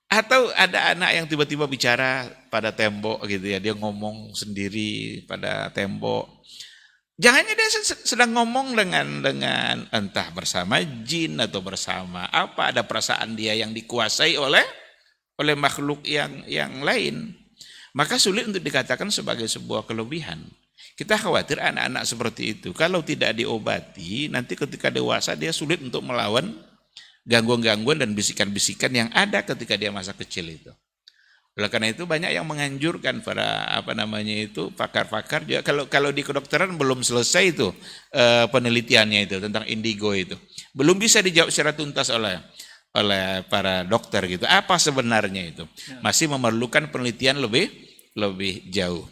Atau ada anak yang tiba-tiba bicara pada tembok gitu ya, dia ngomong sendiri pada tembok. Jangannya dia sedang ngomong dengan entah bersama jin atau bersama apa, ada perasaan dia yang dikuasai oleh makhluk yang lain. Maka sulit untuk dikatakan sebagai sebuah kelebihan. Kita khawatir anak-anak seperti itu kalau tidak diobati, nanti ketika dewasa dia sulit untuk melawan gangguan-gangguan dan bisikan-bisikan yang ada ketika dia masa kecil itu. Oleh karena itu banyak yang menganjurkan para pakar-pakar juga, kalau di kedokteran belum selesai itu penelitiannya itu tentang indigo itu. Belum bisa dijawab secara tuntas oleh para dokter gitu. Apa sebenarnya itu? Masih memerlukan penelitian lebih jauh.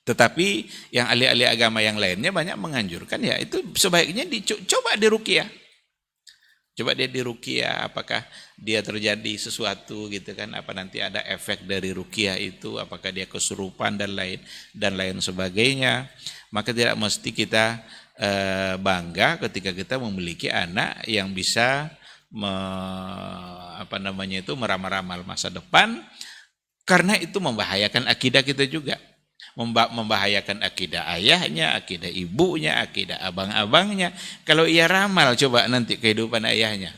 Tetapi yang ahli-ahli agama yang lainnya banyak menganjurkan ya itu sebaiknya coba diruqyah. Coba dia diruqyah, apakah dia terjadi sesuatu gitu kan, apa nanti ada efek dari ruqyah itu, apakah dia kesurupan dan lain sebagainya. Maka tidak mesti kita bangga ketika kita memiliki anak yang bisa meramal masa depan, karena itu membahayakan akidah kita juga. Membahayakan akidah ayahnya, akidah ibunya, akidah abang-abangnya. Kalau ia ramal coba nanti kehidupan ayahnya,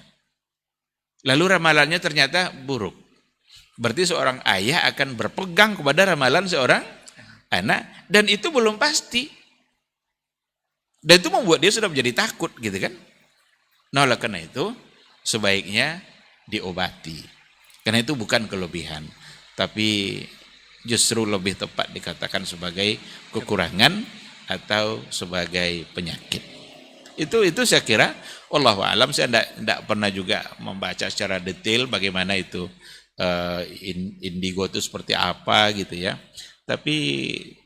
lalu ramalannya ternyata buruk, berarti seorang ayah akan berpegang kepada ramalan seorang anak, dan itu belum pasti, dan itu membuat dia sudah menjadi takut gitu kan. Nah oleh karena itu sebaiknya diobati, karena itu bukan kelebihan, tapi justru lebih tepat dikatakan sebagai kekurangan atau sebagai penyakit. Itu saya kira, wallahu a'lam, saya tidak pernah juga membaca secara detail bagaimana itu indigo itu seperti apa gitu ya. Tapi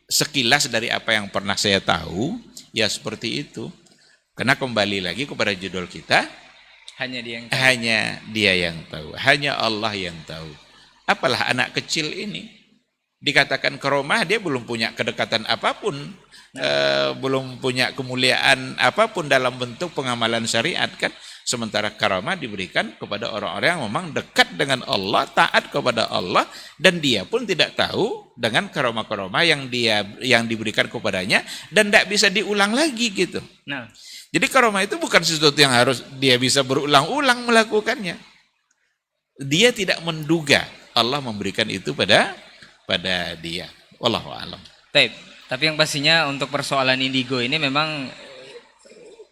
sekilas dari apa yang pernah saya tahu, ya seperti itu. Karena kembali lagi kepada judul kita, Hanya dia yang tahu. Hanya dia yang tahu, hanya Allah yang tahu. Apalah anak kecil ini, dikatakan karomah, dia belum punya kedekatan apapun, belum punya kemuliaan apapun dalam bentuk pengamalan syariat kan. Sementara karomah diberikan kepada orang-orang yang memang dekat dengan Allah, taat kepada Allah, dan dia pun tidak tahu dengan karomah-karomah yang diberikan kepadanya dan tidak bisa diulang lagi gitu. Nah, jadi karomah itu bukan sesuatu yang harus dia bisa berulang-ulang melakukannya. Dia tidak menduga Allah memberikan itu pada dia. Wallahu a'lam. tapi yang pastinya untuk persoalan indigo ini memang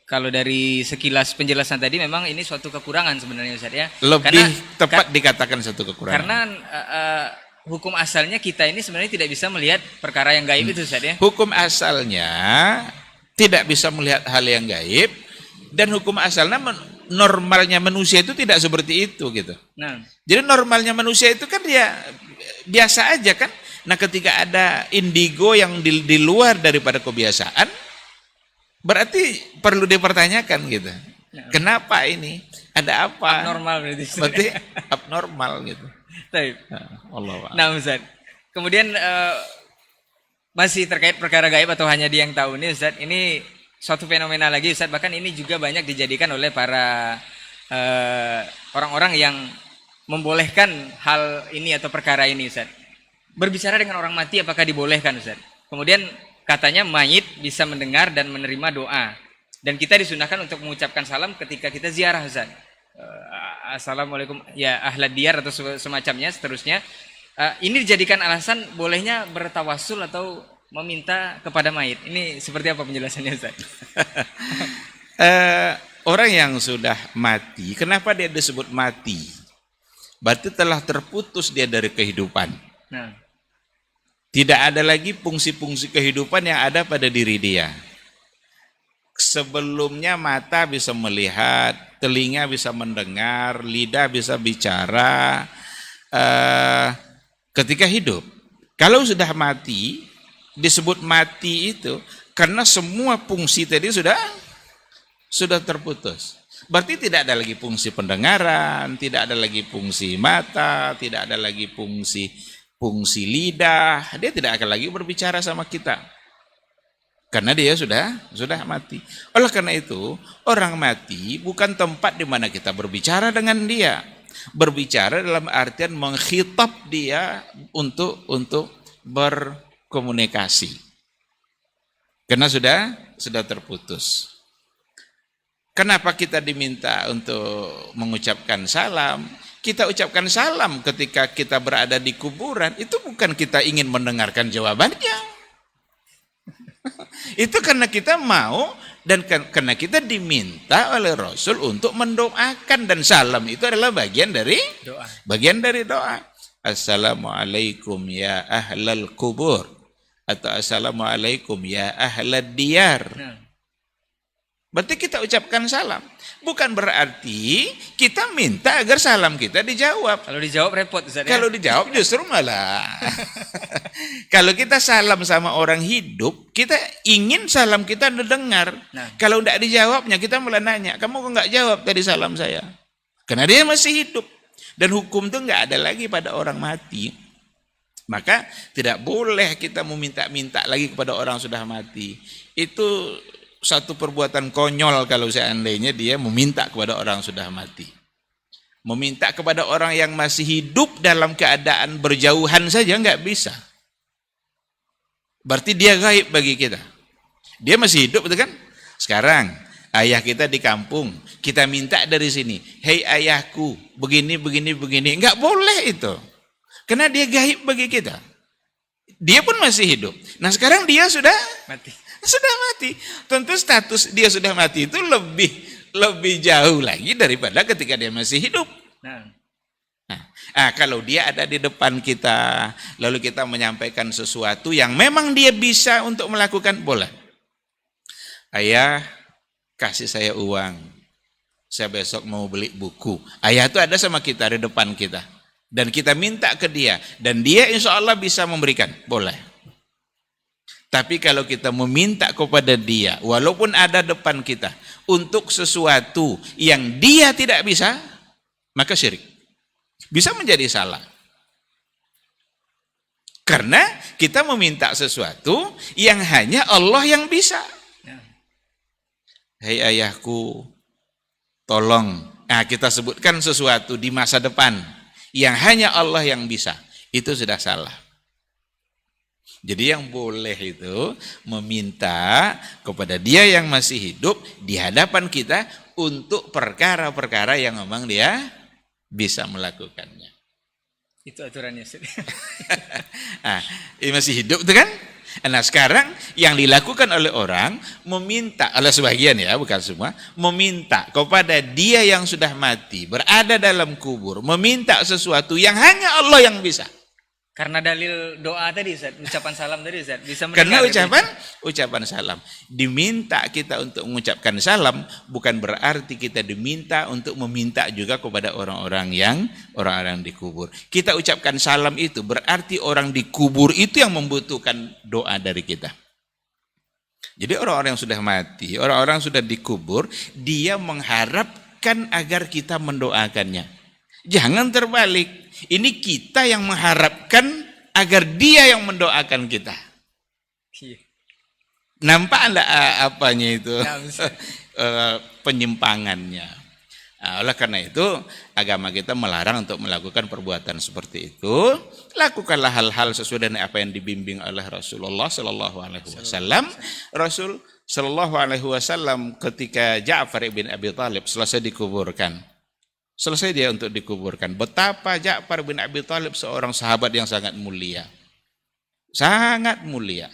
kalau dari sekilas penjelasan tadi memang ini suatu kekurangan sebenarnya Ustaz ya. Lebih tepat dikatakan satu kekurangan. Karena hukum asalnya kita ini sebenarnya tidak bisa melihat perkara yang gaib itu Ustaz ya. Hukum asalnya tidak bisa melihat hal yang gaib, dan hukum asalnya normalnya manusia itu tidak seperti itu gitu. Nah, Jadi normalnya manusia itu kan dia biasa aja kan. Nah ketika ada indigo yang di luar daripada kebiasaan, berarti perlu dipertanyakan gitu. Kenapa ini? Ada apa? abnormal berarti. Berarti abnormal gitu. Baik. Allah. Nah, Ustaz. Kemudian masih terkait perkara gaib atau hanya dia yang tahu ini, Ustaz. Ini suatu fenomena lagi, Ustaz. Bahkan ini juga banyak dijadikan oleh para orang-orang yang membolehkan hal ini atau perkara ini, Ustaz. Berbicara dengan orang mati apakah dibolehkan, Ustaz? Kemudian katanya mayit bisa mendengar dan menerima doa. Dan kita disunahkan untuk mengucapkan salam ketika kita ziarah, Ustaz. Assalamualaikum ya ahlad diyar atau semacamnya seterusnya. Ini dijadikan alasan bolehnya bertawasul atau meminta kepada mayit. Ini seperti apa penjelasannya, Ustaz? Orang yang sudah mati, kenapa dia disebut mati? Berarti telah terputus dia dari kehidupan. Nah, Tidak ada lagi fungsi-fungsi kehidupan yang ada pada diri dia. Sebelumnya mata bisa melihat, telinga bisa mendengar, lidah bisa bicara ketika hidup. Kalau sudah mati, disebut mati itu karena semua fungsi tadi sudah terputus. Berarti tidak ada lagi fungsi pendengaran, tidak ada lagi fungsi mata, tidak ada lagi fungsi lidah. Dia tidak akan lagi berbicara sama kita. Karena dia sudah mati. Oleh karena itu, orang mati bukan tempat di mana kita berbicara dengan dia. Berbicara dalam artian mengkhitab dia untuk berkomunikasi. Karena sudah terputus. Kenapa kita diminta untuk mengucapkan salam? Kita ucapkan salam ketika kita berada di kuburan, itu bukan kita ingin mendengarkan jawabannya. Itu karena kita mau dan karena kita diminta oleh Rasul untuk mendoakan, dan salam itu adalah bagian dari doa. Assalamualaikum ya ahlal kubur atau assalamualaikum ya ahlad diyar. Berarti kita ucapkan salam. Bukan berarti kita minta agar salam kita dijawab. kalau dijawab repot, Ustaz. Kalau dijawab justru malah. Kalau kita salam sama orang hidup, kita ingin salam kita didengar. Nah. Kalau tidak dijawabnya, kita malah nanya, kamu kok nggak jawab tadi salam saya? Karena dia masih hidup. Dan hukum itu nggak ada lagi pada orang mati. Maka tidak boleh kita meminta-minta lagi kepada orang sudah mati. Itu satu perbuatan konyol kalau seandainya dia meminta kepada orang sudah mati. Meminta kepada orang yang masih hidup dalam keadaan berjauhan saja nggak bisa. Berarti dia gaib bagi kita. Dia masih hidup, betul kan? Sekarang ayah kita di kampung, kita minta dari sini, hei ayahku, begini, nggak boleh itu. Karena dia gaib bagi kita. Dia pun masih hidup. Nah sekarang dia sudah mati. Tentu status dia sudah mati itu lebih jauh lagi daripada ketika dia masih hidup. Nah, kalau dia ada di depan kita, lalu kita menyampaikan sesuatu yang memang dia bisa untuk melakukan, boleh. Ayah, kasih saya uang. Saya besok mau beli buku. Ayah itu ada sama kita di depan kita. Dan kita minta ke dia. Dan dia insya Allah bisa memberikan. Boleh. Tapi kalau kita meminta kepada dia, walaupun ada depan kita, untuk sesuatu yang dia tidak bisa, maka syirik. Bisa menjadi salah. Karena kita meminta sesuatu yang hanya Allah yang bisa. Hei ayahku, tolong. Nah, kita sebutkan sesuatu di masa depan yang hanya Allah yang bisa. Itu sudah salah. Jadi yang boleh itu meminta kepada dia yang masih hidup di hadapan kita untuk perkara-perkara yang memang dia bisa melakukannya. Itu aturannya. Nah, ini masih hidup itu kan? Nah sekarang yang dilakukan oleh orang meminta, oleh sebagian ya, bukan semua, meminta kepada dia yang sudah mati, berada dalam kubur, meminta sesuatu yang hanya Allah yang bisa. Karena dalil doa tadi Ustaz, ucapan salam tadi Ustaz, bisa Karena mendengar ucapan salam. Diminta kita untuk mengucapkan salam bukan berarti kita diminta untuk meminta juga kepada orang-orang yang dikubur. Kita ucapkan salam itu berarti orang dikubur itu yang membutuhkan doa dari kita. Jadi orang-orang yang sudah mati, orang-orang yang sudah dikubur, dia mengharapkan agar kita mendoakannya. Jangan terbalik. Ini kita yang mengharapkan agar dia yang mendoakan kita. Iya. Nampak enggak apanya itu? Nah, Penyimpangannya. Nah, oleh karena itu agama kita melarang untuk melakukan perbuatan seperti itu. Lakukanlah hal-hal sesuai dengan apa yang dibimbing oleh Rasulullah Sallallahu Alaihi Wasallam. Rasul Sallallahu Alaihi Wasallam ketika Ja'far ibn Abi Thalib selesai dikuburkan. Selesai dia untuk dikuburkan. Betapa Ja'far bin Abi Thalib seorang sahabat yang sangat mulia. Sangat mulia.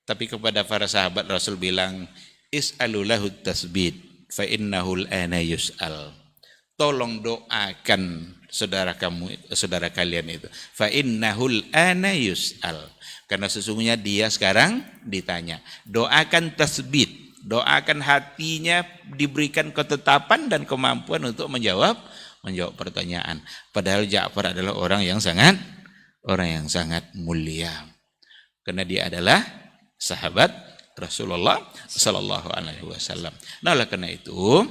Tapi kepada para sahabat Rasul bilang, is'alu lahu tasbid fa innahu al-ana yus'al. Tolong doakan saudara kalian itu. Fa innahu al-ana yus'al. Karena sesungguhnya dia sekarang ditanya. Doakan tasbid. Doakan hatinya diberikan ketetapan dan kemampuan untuk menjawab pertanyaan. Padahal Ja'far adalah orang yang sangat mulia. Karena dia adalah sahabat Rasulullah Sallallahu Alaihi Wasallam. Nah, oleh karena itu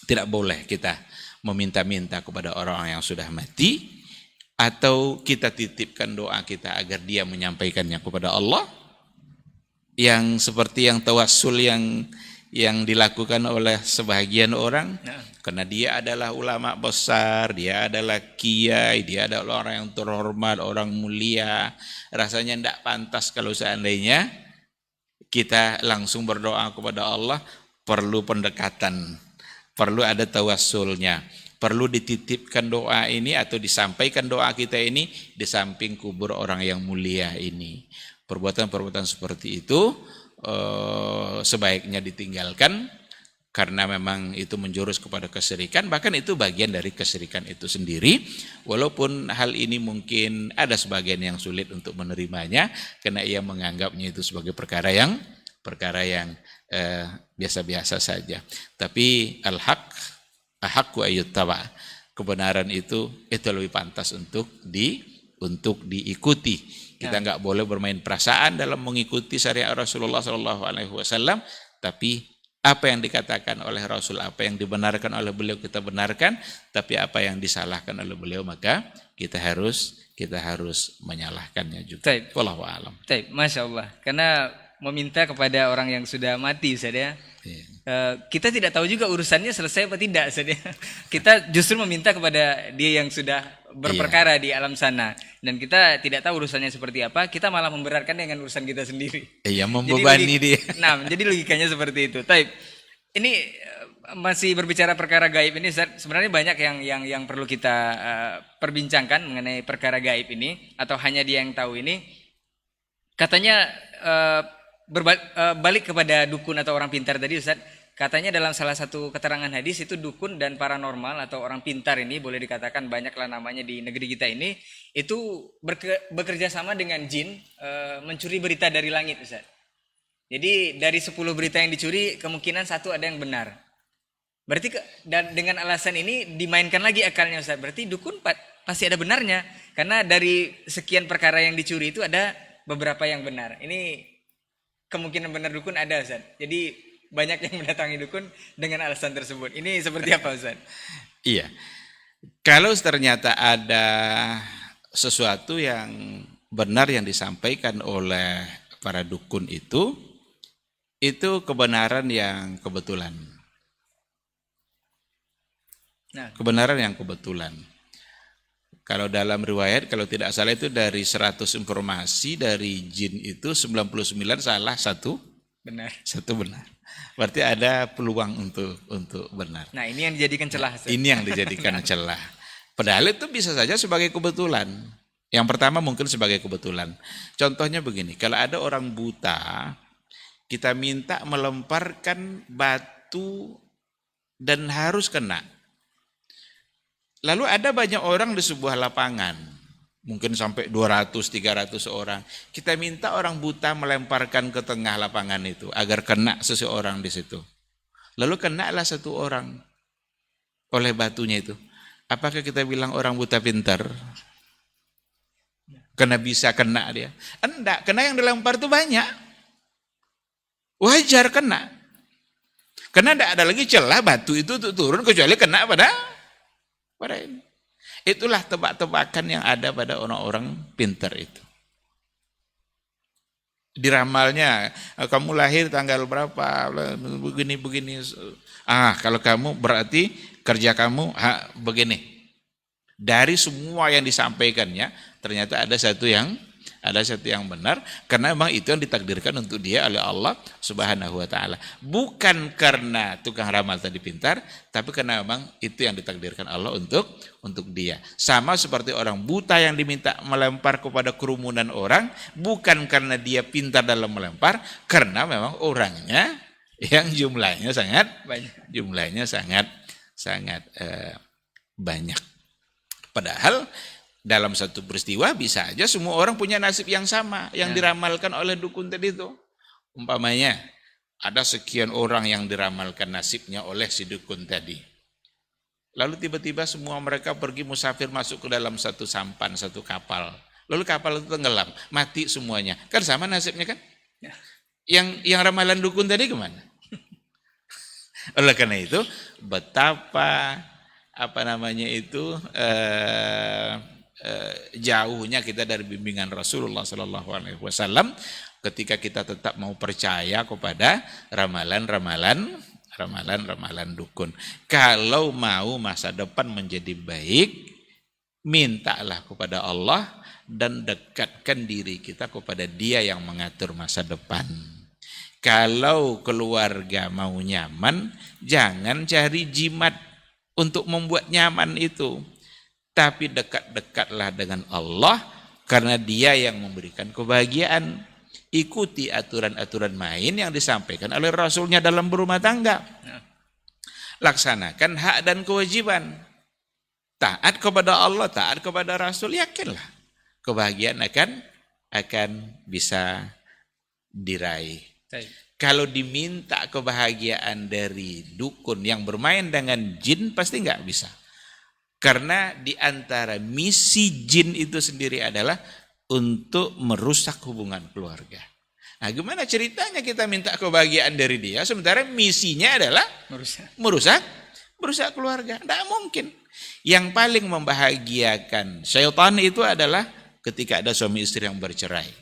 tidak boleh kita meminta-minta kepada orang yang sudah mati atau kita titipkan doa kita agar dia menyampaikannya kepada Allah. Yang seperti yang tawassul yang dilakukan oleh sebahagian orang, karena dia adalah ulama besar, dia adalah kiai, dia adalah orang yang terhormat, orang mulia, rasanya tidak pantas kalau seandainya kita langsung berdoa kepada Allah. Perlu pendekatan, perlu ada tawassulnya, perlu dititipkan doa ini atau disampaikan doa kita ini di samping kubur orang yang mulia ini. Perbuatan-perbuatan seperti itu sebaiknya ditinggalkan karena memang itu menjurus kepada kesyirikan, bahkan itu bagian dari kesyirikan itu sendiri. Walaupun hal ini mungkin ada sebagian yang sulit untuk menerimanya karena ia menganggapnya itu sebagai perkara yang biasa-biasa saja. Tapi al-haqqu ayyuttaba, kebenaran itu lebih pantas untuk diikuti. Kita nggak boleh bermain perasaan dalam mengikuti syariat Rasulullah SAW, tapi apa yang dikatakan oleh Rasul, apa yang dibenarkan oleh beliau kita benarkan, tapi apa yang disalahkan oleh beliau maka kita harus menyalahkannya juga. Wallahu a'lam. Masya Allah. Karena meminta kepada orang yang sudah mati, Ustaz ya. Kita tidak tahu juga urusannya selesai apa tidak, Ustaz ya. Kita justru meminta kepada dia yang sudah berperkara di alam sana, dan kita tidak tahu urusannya seperti apa, kita malah memberatkan dengan urusan kita sendiri. Iya, membebani dia. Nah, jadi logikanya seperti itu. Taib. Ini masih berbicara perkara gaib ini, Ustaz. Sebenarnya banyak yang perlu kita perbincangkan mengenai perkara gaib ini, atau hanya dia yang tahu ini. Katanya balik kepada dukun atau orang pintar tadi, Ustaz. Katanya dalam salah satu keterangan hadis itu dukun dan paranormal atau orang pintar ini, boleh dikatakan banyaklah namanya di negeri kita ini, itu bekerja sama dengan jin mencuri berita dari langit, Ustaz. Jadi dari 10 berita yang dicuri kemungkinan 1 ada yang benar. Berarti dengan alasan ini dimainkan lagi akalnya, Ustaz. Berarti dukun pasti ada benarnya, karena dari sekian perkara yang dicuri itu ada beberapa yang benar. Ini kemungkinan benar dukun ada, Ustaz. Jadi banyak yang mendatangi dukun dengan alasan tersebut. Ini seperti apa, Ustaz? Iya. Kalau ternyata ada sesuatu yang benar yang disampaikan oleh para dukun itu kebenaran yang kebetulan. Nah, kebenaran yang kebetulan. Kalau dalam riwayat, kalau tidak salah itu dari 100 informasi dari jin itu 99 salah, satu benar. Berarti ada peluang untuk benar. Nah, ini yang dijadikan celah. Ini yang dijadikan celah. Padahal itu bisa saja sebagai kebetulan. Yang pertama mungkin sebagai kebetulan. Contohnya begini, kalau ada orang buta, kita minta melemparkan batu dan harus kena. Lalu ada banyak orang di sebuah lapangan. Mungkin sampai 200-300 orang. Kita minta orang buta melemparkan ke tengah lapangan itu agar kena seseorang di situ. Lalu kenalah satu orang oleh batunya itu. Apakah kita bilang orang buta pintar? Karena bisa kena dia. Enggak, kena yang dilempar itu banyak. Wajar kena. Karena tidak ada lagi celah batu itu untuk turun kecuali kena pada ini. Itulah tebak-tebakan yang ada pada orang-orang pintar itu. Diramalnya, kamu lahir tanggal berapa, begini-begini. Kalau kamu berarti kerja kamu begini. Dari semua yang disampaikannya, ternyata ada satu yang benar, karena memang itu yang ditakdirkan untuk dia oleh Allah Subhanahu wa taala. Bukan karena tukang ramal tadi pintar, tapi karena memang itu yang ditakdirkan Allah untuk dia. Sama seperti orang buta yang diminta melempar kepada kerumunan orang, bukan karena dia pintar dalam melempar, karena memang orangnya yang jumlahnya sangat banyak. Padahal dalam satu peristiwa bisa aja semua orang punya nasib yang sama yang diramalkan oleh dukun tadi itu. Umpamanya ada sekian orang yang diramalkan nasibnya oleh si dukun tadi. Lalu tiba-tiba semua mereka pergi musafir masuk ke dalam satu sampan, satu kapal. Lalu kapal itu tenggelam, mati semuanya. Kan sama nasibnya kan? Yang ramalan dukun tadi kemana? Oleh karena itu, betapa jauhnya kita dari bimbingan Rasulullah Sallallahu Alaihi Wasallam ketika kita tetap mau percaya kepada ramalan dukun. Kalau mau masa depan menjadi baik, mintalah kepada Allah dan dekatkan diri kita kepada Dia yang mengatur masa depan. Kalau keluarga mau nyaman, jangan cari jimat untuk membuat nyaman itu. Tapi dekat-dekatlah dengan Allah karena Dia yang memberikan kebahagiaan. Ikuti aturan-aturan main yang disampaikan oleh Rasulnya dalam berumah tangga. Laksanakan hak dan kewajiban. Taat kepada Allah, taat kepada Rasul, yakinlah kebahagiaan akan bisa diraih. Kalau diminta kebahagiaan dari dukun yang bermain dengan jin pasti nggak bisa. Karena di antara misi jin itu sendiri adalah untuk merusak hubungan keluarga. Nah, gimana ceritanya kita minta kebahagiaan dari dia sementara misinya adalah merusak keluarga? Tidak mungkin. Yang paling membahagiakan syaitan itu adalah ketika ada suami istri yang bercerai.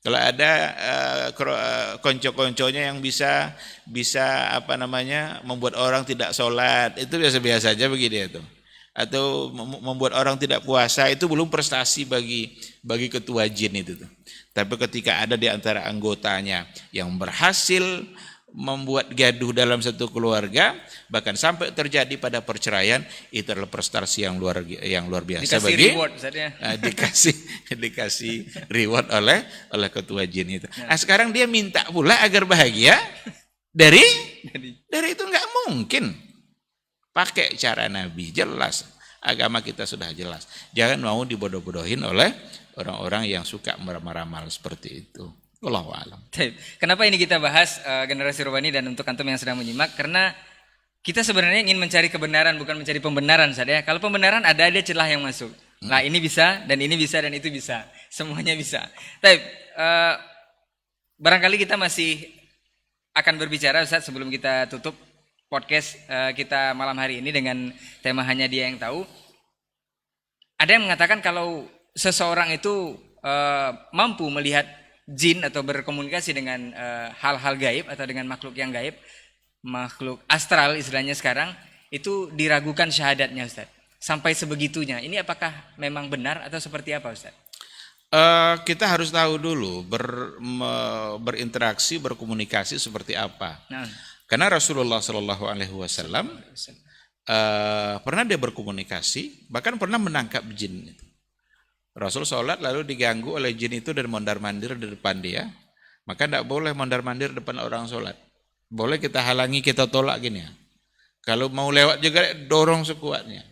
Kalau ada konco-konconya yang bisa membuat orang tidak sholat, itu biasa-biasa aja begini itu. Atau membuat orang tidak puasa, itu belum prestasi bagi ketua jin itu. Tapi ketika ada di antara anggotanya yang berhasil membuat gaduh dalam satu keluarga, bahkan sampai terjadi pada perceraian, itu adalah prestasi yang luar biasa. Dikasih reward, dikasih reward oleh ketua jin itu. Nah, sekarang dia minta pula agar bahagia dari itu nggak mungkin. Pakai cara Nabi, jelas. Agama kita sudah jelas. Jangan mau dibodoh-bodohin oleh orang-orang yang suka meramal-ramal seperti itu. Wallahu a'lam. Kenapa ini kita bahas generasi Robani dan untuk antum yang sedang menyimak? Karena kita sebenarnya ingin mencari kebenaran, bukan mencari pembenaran, saja. Kalau pembenaran ada celah yang masuk. Nah, ini bisa dan ini bisa dan itu bisa, semuanya bisa. Tapi barangkali kita masih akan berbicara, Ustaz, sebelum kita tutup podcast kita malam hari ini dengan tema hanya Dia yang tahu. Ada yang mengatakan kalau seseorang itu mampu melihat jin atau berkomunikasi dengan hal-hal gaib atau dengan makhluk yang gaib, makhluk astral istilahnya sekarang, itu diragukan syahadatnya, Ustaz. Sampai sebegitunya. Ini apakah memang benar atau seperti apa, Ustaz? Kita harus tahu dulu berinteraksi, berkomunikasi seperti apa. Karena Rasulullah Shallallahu Alaihi Wasallam pernah dia berkomunikasi, bahkan pernah menangkap jin. Rasul sholat lalu diganggu oleh jin itu dan mondar-mandir di depan dia. Maka tidak boleh mondar-mandir depan orang sholat. Boleh kita halangi, kita tolak gini ya. Kalau mau lewat juga dorong sekuatnya.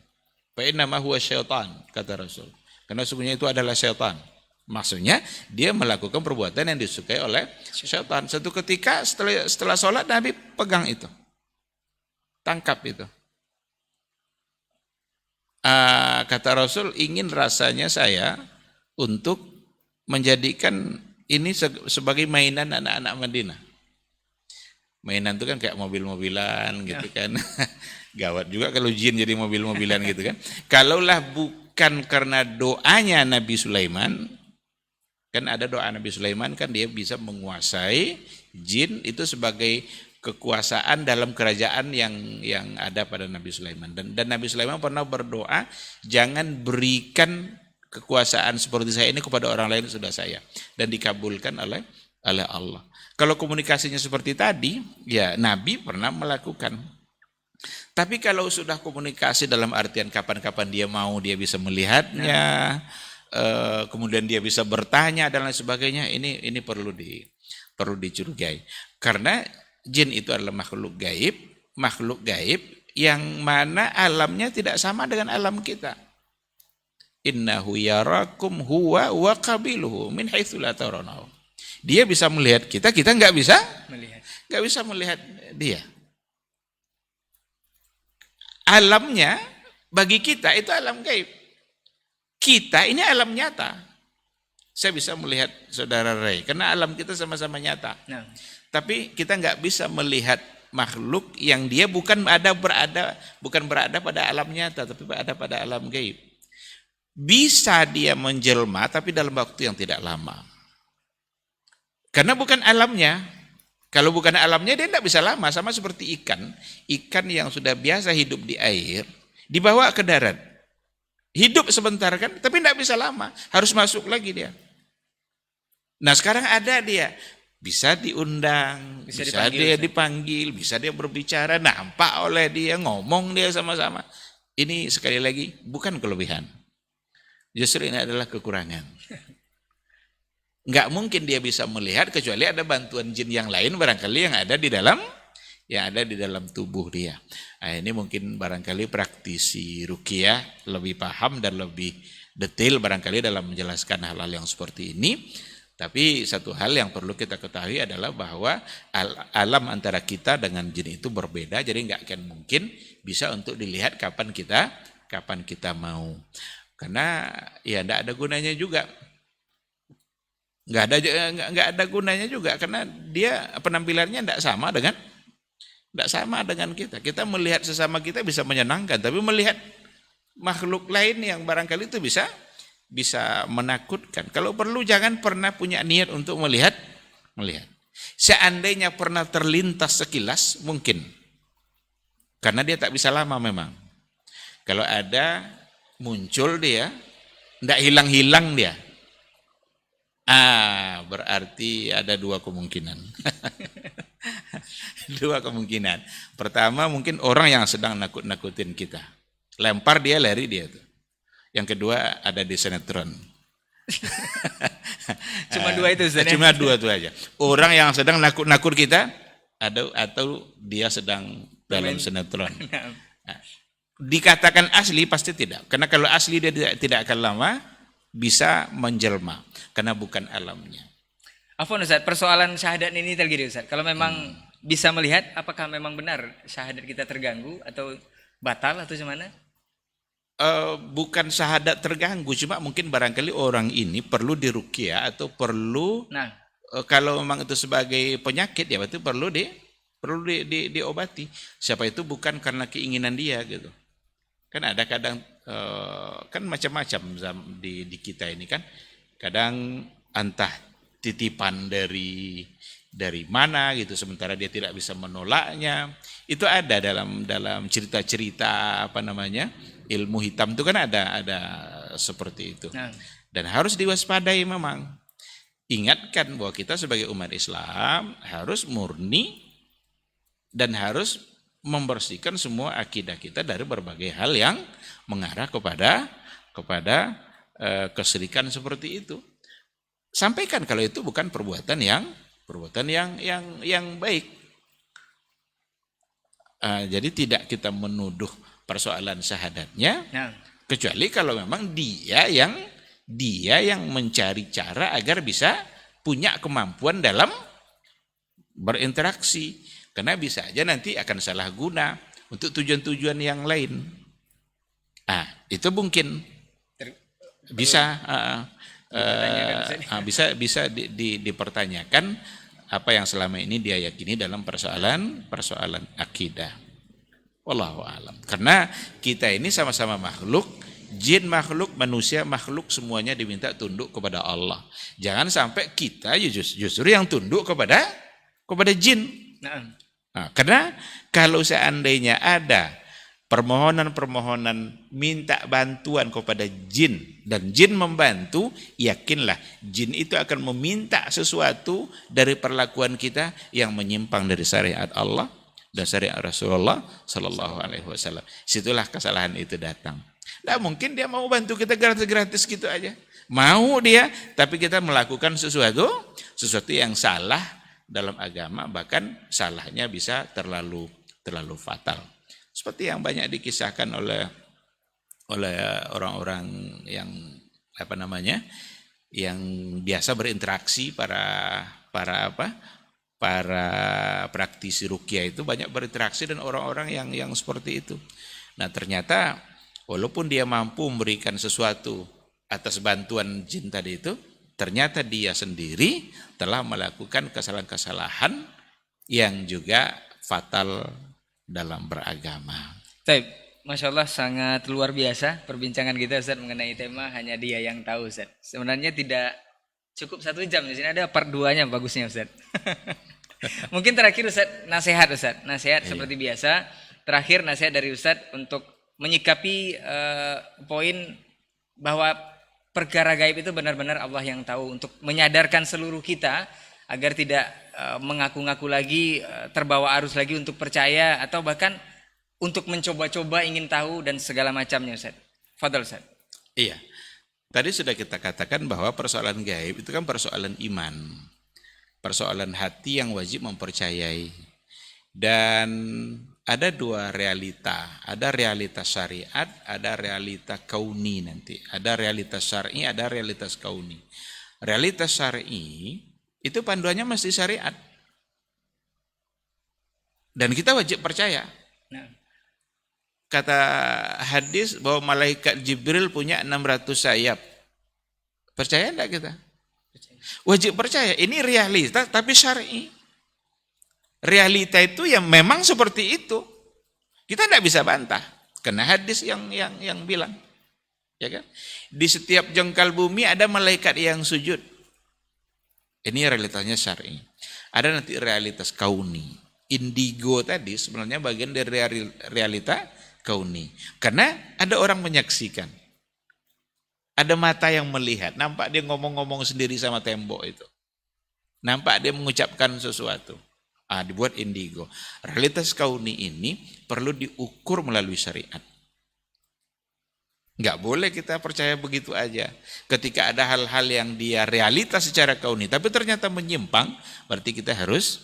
Fa innama huwa syaitan, kata Rasul. Karena sesungguhnya itu adalah syaitan. Maksudnya dia melakukan perbuatan yang disukai oleh syaitan. Satu ketika setelah sholat Nabi pegang itu. Tangkap itu. Kata Rasul, ingin rasanya saya untuk menjadikan ini sebagai mainan anak-anak Madinah. Mainan itu kan kayak mobil-mobilan gitu kan. Gawat juga kalau jin jadi mobil-mobilan gitu kan. Kalaulah bukan karena doanya Nabi Sulaiman, kan ada doa Nabi Sulaiman kan dia bisa menguasai jin itu sebagai kekuasaan dalam kerajaan yang ada pada Nabi Sulaiman. Dan Nabi Sulaiman pernah berdoa, jangan berikan kekuasaan seperti saya ini kepada orang lain sudah saya. Dan dikabulkan oleh Allah. Kalau komunikasinya seperti tadi, ya Nabi pernah melakukan. Tapi kalau sudah komunikasi dalam artian kapan-kapan dia mau, dia bisa melihatnya, kemudian dia bisa bertanya dan lain sebagainya, ini perlu dicurigai. Karena jin itu adalah makhluk gaib yang mana alamnya tidak sama dengan alam kita. Innahu yarakum huwa wa qabiluhu min haitsu la tarawnahu. Dia bisa melihat kita nggak bisa melihat dia. Alamnya bagi kita itu alam gaib. Kita ini alam nyata. Saya bisa melihat saudara Ray karena alam kita sama-sama nyata. Nah. Tapi kita nggak bisa melihat makhluk yang dia bukan berada pada alam nyata, tapi berada pada alam gaib. Bisa dia menjelma tapi dalam waktu yang tidak lama. Karena bukan alamnya. Kalau bukan alamnya dia tidak bisa lama. Sama seperti ikan. Ikan yang sudah biasa hidup di air, dibawa ke darat. Hidup sebentar kan, tapi tidak bisa lama. Harus masuk lagi dia. Nah sekarang ada dia. Bisa diundang, bisa dia dipanggil, bisa dia berbicara, nampak oleh dia, ngomong dia sama-sama. Ini sekali lagi bukan kelebihan. Justru ini adalah kekurangan. Nggak mungkin dia bisa melihat kecuali ada bantuan jin yang lain barangkali yang ada di dalam tubuh dia. Nah, ini mungkin barangkali praktisi ruqyah lebih paham dan lebih detail barangkali dalam menjelaskan hal-hal yang seperti ini. Tapi satu hal yang perlu kita ketahui adalah bahwa alam antara kita dengan jin itu berbeda, jadi nggak akan mungkin bisa untuk dilihat kapan kita mau. Karena ya nggak ada gunanya juga. Nggak ada gunanya juga karena dia penampilannya nggak sama dengan kita. Kita melihat sesama kita bisa menyenangkan, tapi melihat makhluk lain yang barangkali itu bisa menakutkan. Kalau perlu jangan pernah punya niat untuk melihat. Seandainya pernah terlintas sekilas mungkin. Karena dia tak bisa lama memang. Kalau ada muncul dia, tidak hilang-hilang dia. Berarti ada dua kemungkinan. Dua kemungkinan. Pertama mungkin orang yang sedang nakut-nakutin kita. Lempar dia, lari dia tuh. Yang kedua ada di sinetron. Cuma dua itu Ustaz. Cuma dua itu aja. Orang yang sedang nakut-nakut kita atau dia sedang dalam sinetron. Dikatakan asli pasti tidak. Karena kalau asli dia tidak akan lama bisa menjelma karena bukan alamnya. Afwan Ustaz, persoalan syahadat ini tergini Ustaz. Kalau memang bisa melihat apakah memang benar syahadat kita terganggu atau batal atau gimana? Bukan syahadat terganggu, cuma mungkin barangkali orang ini perlu diruqyah atau perlu kalau memang itu sebagai penyakit ya itu perlu diobati. Siapa itu bukan karena keinginan dia gitu. Kan ada kadang kan macam-macam di kita ini kan. Kadang entah titipan dari mana gitu sementara dia tidak bisa menolaknya. Itu ada dalam cerita-cerita ilmu hitam itu kan ada seperti itu. Dan harus diwaspadai memang. Ingatkan bahwa kita sebagai umat Islam harus murni dan harus membersihkan semua akidah kita dari berbagai hal yang mengarah kepada kesyirikan seperti itu. Sampaikan kalau itu bukan perbuatan yang baik. Jadi tidak kita menuduh persoalan syahadatnya, kecuali kalau memang dia Dia yang mencari cara agar bisa punya kemampuan dalam berinteraksi. Karena bisa aja nanti akan salah guna untuk tujuan-tujuan yang lain. Itu mungkin bisa bisa dipertanyakan apa yang selama ini dia yakini dalam persoalan akidah. Wallahu a'lam. Karena kita ini sama-sama makhluk, jin makhluk, manusia makhluk, semuanya diminta tunduk kepada Allah. Jangan sampai kita justru yang tunduk kepada jin. Karena kalau seandainya ada permohonan minta bantuan kepada jin dan jin membantu, yakinlah jin itu akan meminta sesuatu dari perlakuan kita yang menyimpang dari syariat Allah dan syariat Rasulullah Sallallahu Alaihi Wasallam. Situlah kesalahan itu datang. Nah, mungkin dia mau bantu kita gratis-gratis gitu aja. Mau dia, tapi kita melakukan sesuatu yang salah dalam agama, bahkan salahnya bisa terlalu fatal. Seperti yang banyak dikisahkan oleh orang-orang yang yang biasa berinteraksi, para praktisi ruqyah itu banyak berinteraksi dengan orang-orang yang seperti itu. Nah, ternyata walaupun dia mampu memberikan sesuatu atas bantuan jin tadi itu, ternyata dia sendiri telah melakukan kesalahan-kesalahan yang juga fatal dalam beragama. Baik, Masya Allah, sangat luar biasa perbincangan kita Ustaz mengenai tema hanya dia yang tahu Ustaz. Sebenarnya tidak cukup 1 jam, di sini ada part 2-nya bagusnya Ustaz. Mungkin terakhir Ustaz, nasihat seperti biasa. Terakhir nasihat dari Ustaz untuk menyikapi poin bahwa perkara gaib itu benar-benar Allah yang tahu, untuk menyadarkan seluruh kita agar tidak mengaku-ngaku lagi, terbawa arus lagi untuk percaya atau bahkan untuk mencoba-coba ingin tahu dan segala macamnya Ustaz. Fadhal Ustaz. Iya. Tadi sudah kita katakan bahwa persoalan gaib itu kan persoalan iman. Persoalan hati yang wajib mempercayai. Dan ada 2 realita, ada realitas syariat, ada realita kauni nanti. Ada realitas syar'i, ada realitas kauni. Realitas syar'i itu panduannya mesti syariat. Dan kita wajib percaya. Kata hadis bahwa malaikat Jibril punya 600 sayap. Percaya enggak kita? Wajib percaya. Ini realita tapi syar'i. Realita itu yang memang seperti itu. Kita tidak bisa bantah. Karena hadis yang bilang. Ya kan? Di setiap jengkal bumi ada malaikat yang sujud. Ini realitasnya syar'i. Ada nanti realitas kauni. Indigo tadi sebenarnya bagian dari realita kauni. Karena ada orang menyaksikan. Ada mata yang melihat. Nampak dia ngomong-ngomong sendiri sama tembok itu. Nampak dia mengucapkan sesuatu. Dibuat indigo. Realitas kauni ini perlu diukur melalui syariat. Enggak boleh kita percaya begitu aja. Ketika ada hal-hal yang dia realitas secara kauni, tapi ternyata menyimpang, berarti kita harus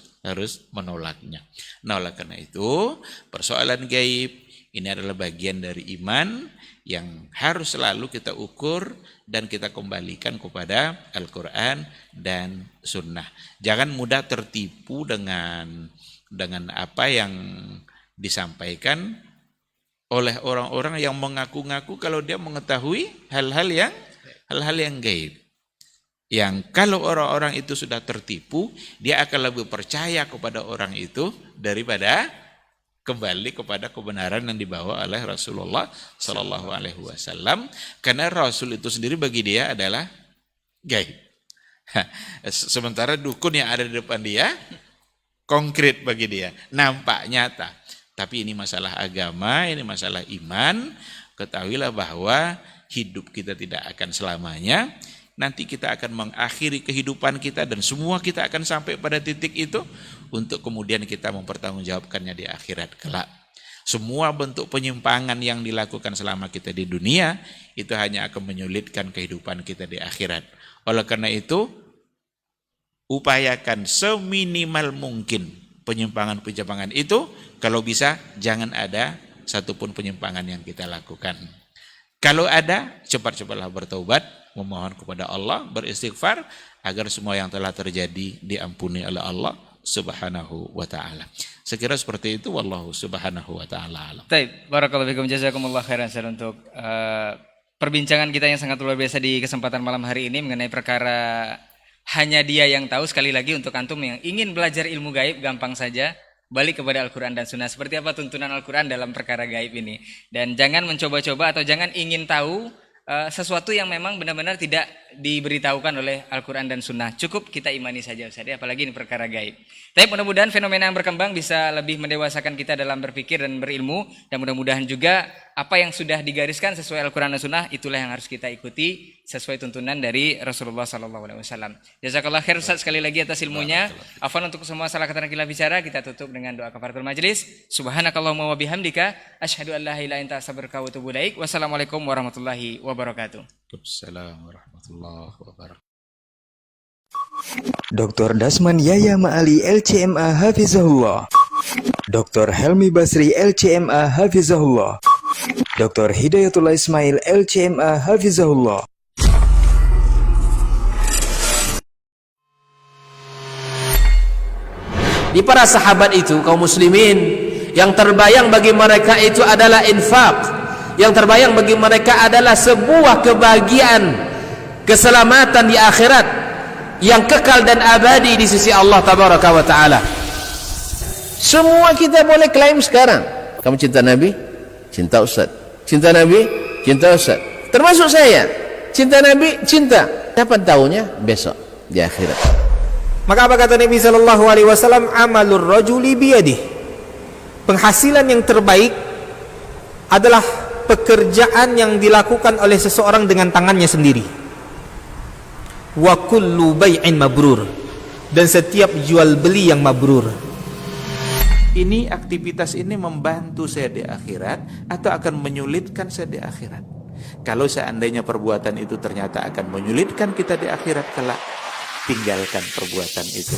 menolaknya. Nah, oleh karena itu, persoalan gaib ini adalah bagian dari iman yang harus selalu kita ukur dan kita kembalikan kepada Al-Quran dan Sunnah. Jangan mudah tertipu dengan apa yang disampaikan oleh orang-orang yang mengaku-ngaku kalau dia mengetahui hal-hal yang gaib. Yang kalau orang-orang itu sudah tertipu, dia akan lebih percaya kepada orang itu daripada kembali kepada kebenaran yang dibawa oleh Rasulullah Sallallahu Alaihi Wasallam. Karena Rasul itu sendiri bagi dia adalah gaib. Sementara dukun yang ada di depan dia konkret bagi dia, nampak nyata. Tapi ini masalah agama, ini masalah iman. Ketahuilah bahwa hidup kita tidak akan selamanya. Nanti kita akan mengakhiri kehidupan kita dan semua kita akan sampai pada titik itu untuk kemudian kita mempertanggungjawabkannya di akhirat kelak. Semua bentuk penyimpangan yang dilakukan selama kita di dunia itu hanya akan menyulitkan kehidupan kita di akhirat. Oleh karena itu, upayakan seminimal mungkin penyimpangan-penyimpangan itu, kalau bisa jangan ada satupun penyimpangan yang kita lakukan. Kalau ada, cepat-cepatlah bertaubat, memohon kepada Allah, beristighfar agar semua yang telah terjadi diampuni oleh Allah Subhanahu wa taala. Sekira seperti itu, wallahu subhanahu wa taala alam. Baik, barakallahu fikum, jazakumullah khairan untuk perbincangan kita yang sangat luar biasa di kesempatan malam hari ini mengenai perkara hanya dia yang tahu. Sekali lagi untuk antum yang ingin belajar ilmu gaib, gampang saja balik kepada Al-Quran dan Sunnah. Seperti apa tuntunan Al-Quran dalam perkara gaib ini. Dan jangan mencoba-coba atau jangan ingin tahu sesuatu yang memang benar-benar tidak diberitahukan oleh Al-Quran dan Sunnah. Cukup kita imani saja Ustaz, apalagi ini perkara gaib. Tapi mudah-mudahan fenomena yang berkembang bisa lebih mendewasakan kita dalam berpikir dan berilmu. Dan mudah-mudahan juga apa yang sudah digariskan sesuai Al-Quran dan Sunnah, itulah yang harus kita ikuti sesuai tuntunan dari Rasulullah SAW. Jazakallah khair Ustaz sekali lagi atas ilmunya. Afwan untuk semua salah kata kita bicara. Kita tutup dengan doa kafaratul majlis. Subhanakallahumma wa bihamdika asyhadu an la ilaha illa anta astaghfiruka wa atubu ilaik. Wassalamualaikum warahmatullahi wabarakatuh. Waalaikumsalam warahmatullahi wabarakatuh. Dr. Dasman Yaya Ma'ali LCMA Hafizahullah, Dr. Helmi Basri LCMA Hafizahullah, Dr. Hidayatullah Ismail LCMA Hafizahullah. Di para sahabat itu, kaum muslimin, yang terbayang bagi mereka itu adalah infak. Yang terbayang bagi mereka adalah sebuah kebahagiaan, keselamatan di akhirat yang kekal dan abadi di sisi Allah Tabaraka wa Ta'ala. Semua kita boleh klaim sekarang. Kamu cinta Nabi? Cinta Ustaz. Cinta Nabi? Cinta Ustaz. Termasuk saya. Cinta Nabi? Cinta. Dapat tahunya besok di akhirat. Maka apa kata Nabi SAW? Amalur rajuli biyadih. Penghasilan yang terbaik adalah pekerjaan yang dilakukan oleh seseorang dengan tangannya sendiri. Wa kullu bai'in mabrur. Dan setiap jual beli yang mabrur. Ini aktivitas ini membantu saya di akhirat atau akan menyulitkan saya di akhirat? Kalau seandainya perbuatan itu ternyata akan menyulitkan kita di akhirat kelak, tinggalkan perbuatan itu.